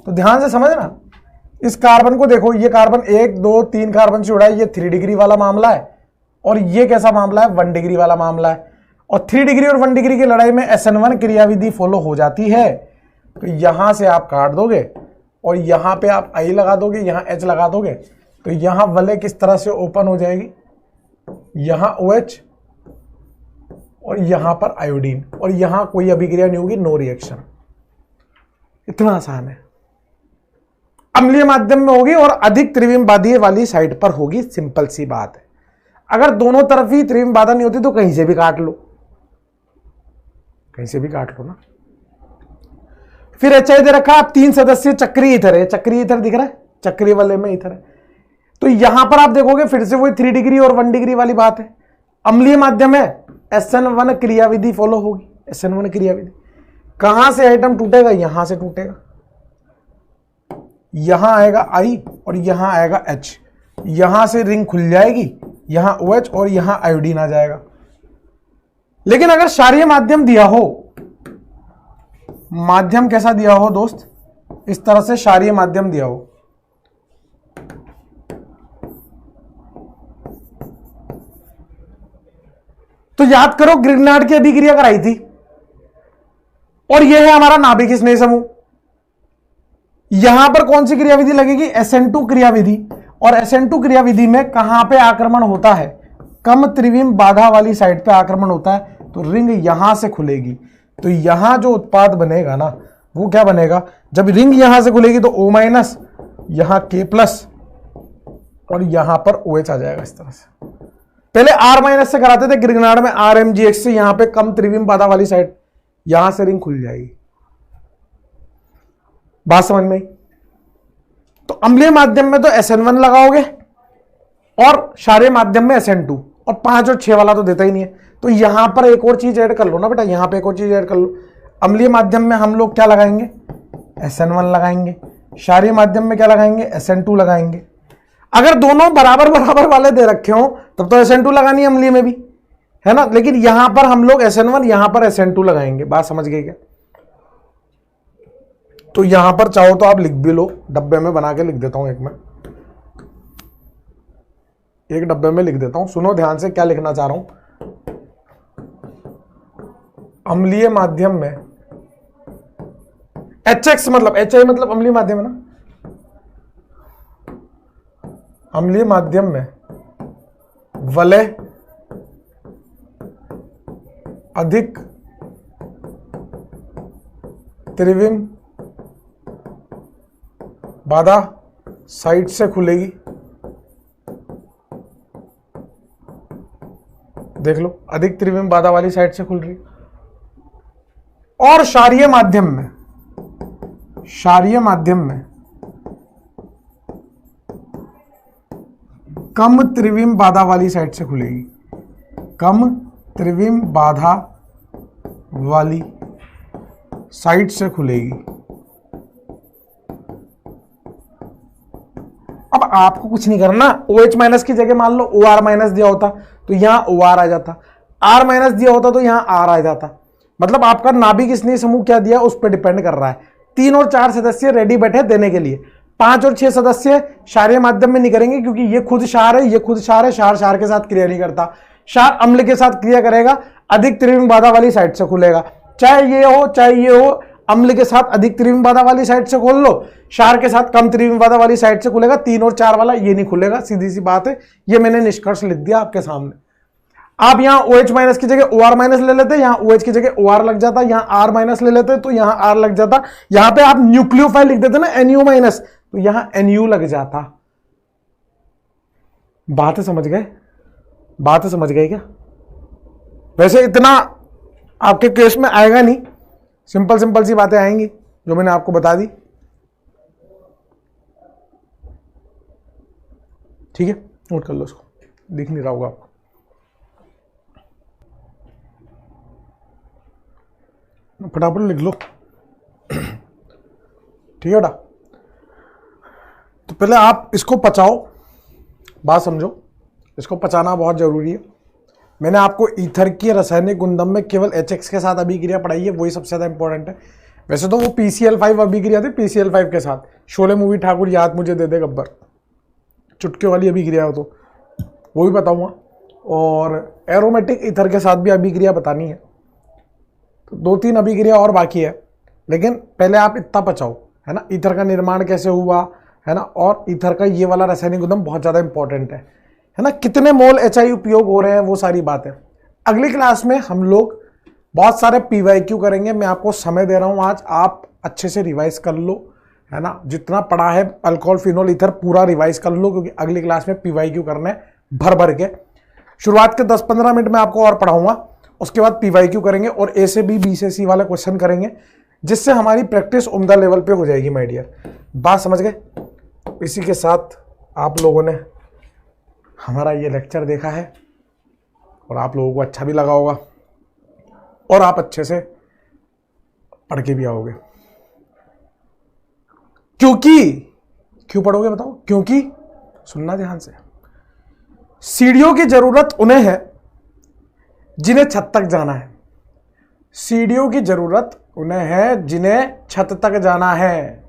तो ध्यान से समझना, इस कार्बन को देखो, ये कार्बन 1 2 3 कार्बन से जुड़ा है, ये 3 डिग्री वाला मामला है, और ये कैसा मामला है? 1 डिग्री वाला मामला है। और 3 डिग्री और 1 डिग्री की लड़ाई में SN1 क्रियाविधि फॉलो हो जाती है। तो यहां से आप काट दोगे और यहां पे आप I लगा दोगे, यहां H लगा दोगे, तो यहां वलय किस तरह से ओपन हो जाएगी? यहां OH और यहां पर आयोडीन, और यहां कोई अभिक्रिया नहीं होगी, नो रिएक्शन। इतना आसान है। अम्लीय माध्यम में होगी और अधिक त्रिविम बाधीय वाली साइड पर होगी, सिंपल सी बात है। अगर दोनों तरफ ही त्रिविम बाधा नहीं होती तो कहीं से भी काट लो, कहीं से भी काट लो ना। फिर HI दे रखा, आप 3 सदस्य चक्रीय ईथर है, चक्रीय ईथर दिख रहा है, चक्रीय वाले में ईथर है। तो यहां पर आप देखोगे फिर से वही 3 डिग्री और 1 डिग्री वाली बात है। अम्लीय माध्यम है, SN1 क्रियाविधि फॉलो होगी। SN1 क्रियाविधि कहां से आइटम टूटेगा? यहां से टूटेगा, यहां आएगा I और यहां आएगा H, यहां से रिंग खुल जाएगी, यहां OH और यहां आयोडीन आ जाएगा। लेकिन अगर क्षारीय माध्यम दिया हो, माध्यम कैसा दिया हो दोस्त? इस तरह से क्षारीय माध्यम दिया हो, तो याद करो ग्रिग्नार्ड की अभिक्रिया कराई थी, और यह है हमारा नाभिक स्नेह समूह। यहां पर कौन सी क्रियाविधि लगेगी? SN2 क्रियाविधि। और SN2 क्रियाविधि में कहां पे आक्रमण होता है? कम त्रिविम बाधा वाली साइड पे आक्रमण होता है, तो रिंग यहां से खुलेगी। तो यहां जो उत्पाद बनेगा ना, वो क्या बनेगा? जब रिंग यहां से खुलेगी तो O-, यहां K+, और यहां पर OH आ जाएगा इस तरह से। पहले R माइनस से कराते थे गिरगनाड में, RMGH से, यहां पे कम त्रिविम बाधा वाली साइड, यहां से रिंग खुल जाएगी। बात समझ में आई? तो अम्लीय माध्यम में तो SN1 लगाओगे और क्षारीय माध्यम में SN2, और 5 और 6 वाला तो देता ही नहीं है। तो यहां पर एक और चीज ऐड कर लो ना बेटा, यहां पे एक और चीज ऐड कर लो। अम्लीय माध्यम में हम लोग क्या लगाएंगे? SN1 लगाएंगे। क्षारीय माध्यम में क्या लगाएंगे? SN2 लगाएंगे। अगर दोनों बराबर बराबर वाले दे रखे हो तब तो SN2 लगानी है अम्लीय में भी, है ना, लेकिन यहां पर हम लोग SN1, यहां पर SN2 लगाएंगे। बात समझ गए क्या? तो यहां पर चाहो तो आप लिख भी लो, डब्बे में बना के लिख देता हूं, एक डब्बे में लिख देता हूं। सुनो ध्यान से क्या लिखना चाह रहा हूं। अम्लीय माध्यम में HX मतलब HI मतलब अम्लीय माध्यम है ना, अम्लीय माध्यम में वलय अधिक त्रिविम बाधा साइड से खुलेगी। देख लो, अधिक त्रिविम बाधा वाली साइड से खुल रही। और क्षारीय माध्यम में कम त्रिविम बाधा वाली साइड से खुलेगी, कम त्रिविम बाधा वाली साइड से खुलेगी। अब आपको कुछ नहीं करना, OH माइनस की जगह मान लो OR माइनस दिया होता तो यहां OR आ जाता, R माइनस दिया होता तो यहां R आ जाता। मतलब आपका नाभिक स्नेही समूह क्या दिया उस पर डिपेंड कर रहा है। 3 और 4 सदस्य रेडी बैठे देने के लिए। 5 और 6 सदस्य क्षारीय माध्यम में नहीं करेंगे क्योंकि ये खुद क्षार है, ये खुद क्षार है, क्षार के साथ क्रिया नहीं करता। क्षार अम्ल के साथ क्रिया करेगा, अधिक त्रिविम बाधा वाली साइड से खुलेगा। चाहे ये हो, अम्ल के साथ अधिक त्रिविम बाधा वाली साइड से खोल लो, क्षार के साथ कम त्रिविम बाधा वाली साइड से खुलेगा। 3 और 4 वाला ये नहीं खुलेगा, सीधी सी बात है। ये मैंने निष्कर्ष लिख दिया आपके सामने। आप यहां OH माइनस की जगह OR माइनस ले लेते, यहां OH की जगह OR लग जाता, यहां R माइनस ले लेते तो यहां R लग जाता। यहां पे आप न्यूक्लियोफाइल लिख देते ना NU माइनस, तो यहां NU लग जाता। बात समझ गए? बात समझ गए क्या? वैसे इतना आपके केस में आएगा नहीं, सिंपल सी बातें आएंगी जो मैंने आपको बता दी। ठीक है, नोट कर लो इसको, दिख नहीं रहा होगा आपको। फटाफट लिख लो, ठीक है बेटा। तो पहले आप इसको पचाओ, बात समझो, इसको पचाना बहुत जरूरी है। मैंने आपको ईथर की रासायनिक गुणधर्म में केवल HX के साथ अभिक्रिया पढ़ाई है, वही सबसे ज्यादा इंपॉर्टेंट है। वैसे तो वो PCl5 अभिक्रिया थी, PCl5 के साथ शोले मूवी ठाकुर याद मुझे दे दे गब्बर, चुटके वाली अभिक्रिया हो तो वो भी बताऊंगा। और एरोमेटिक ईथर के साथ भी अभिक्रिया बतानी है। तो 2-3 अभिक्रिया और बाकी है, लेकिन पहले आप इतना पचाओ, है ना, ईथर का निर्माण कैसे हुआ, है ना, और ईथर का ये वाला रासायनिक गुणधर्म बहुत ज्यादा इंपॉर्टेंट है ना, कितने मोल HI उपयोग हो रहे हैं, वो सारी बातें। अगली क्लास में हम लोग बहुत सारे PYQ करेंगे। मैं आपको समय दे रहा हूं आज, आप अच्छे से रिवाइज कर लो, है ना, जितना पढ़ा है अल्कोहल फिनोल ईथर पूरा रिवाइज कर लो, क्योंकि अगली क्लास में PYQ करने भर भर के। शुरुआत के 10-15 मिनट में आपको और पढ़ाऊंगा, उसके बाद PYQ करेंगे और A से B, B से C वाले क्वेश्चन करेंगे, जिससे हमारी प्रैक्टिस उम्दा लेवल पे हो जाएगी माय डियर। बात समझ गए? इसी के साथ आप लोगों ने हमारा ये लेक्चर देखा है और आप लोगों को अच्छा भी लगा होगा और आप अच्छे से पढ़ के भी आओगे। क्यों पढ़ोगे बताओ? क्योंकि सुनना ध्यान से, सीढ़ियों की जरूरत उन्हें है जिन्हें छत तक जाना है। सीढ़ियों की जरूरत उन्हें है जिन्हें छत तक जाना है।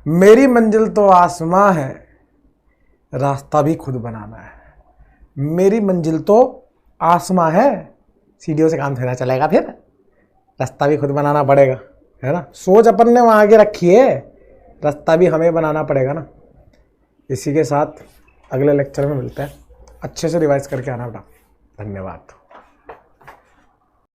मेरी मंजिल तो आसमां है, रास्ता भी खुद बनाना है। मेरी मंजिल तो आसमां है, सीढ़ियों से काम थोड़ा चलेगा, फिर रास्ता भी खुद बनाना पड़ेगा, है ना। सोच अपन ने वहां के रखी है, रास्ता भी हमें बनाना पड़ेगा ना। इसी के साथ अगले लेक्चर में मिलते हैं। अच्छे से रिवाइज करके आना बेटा। धन्यवाद।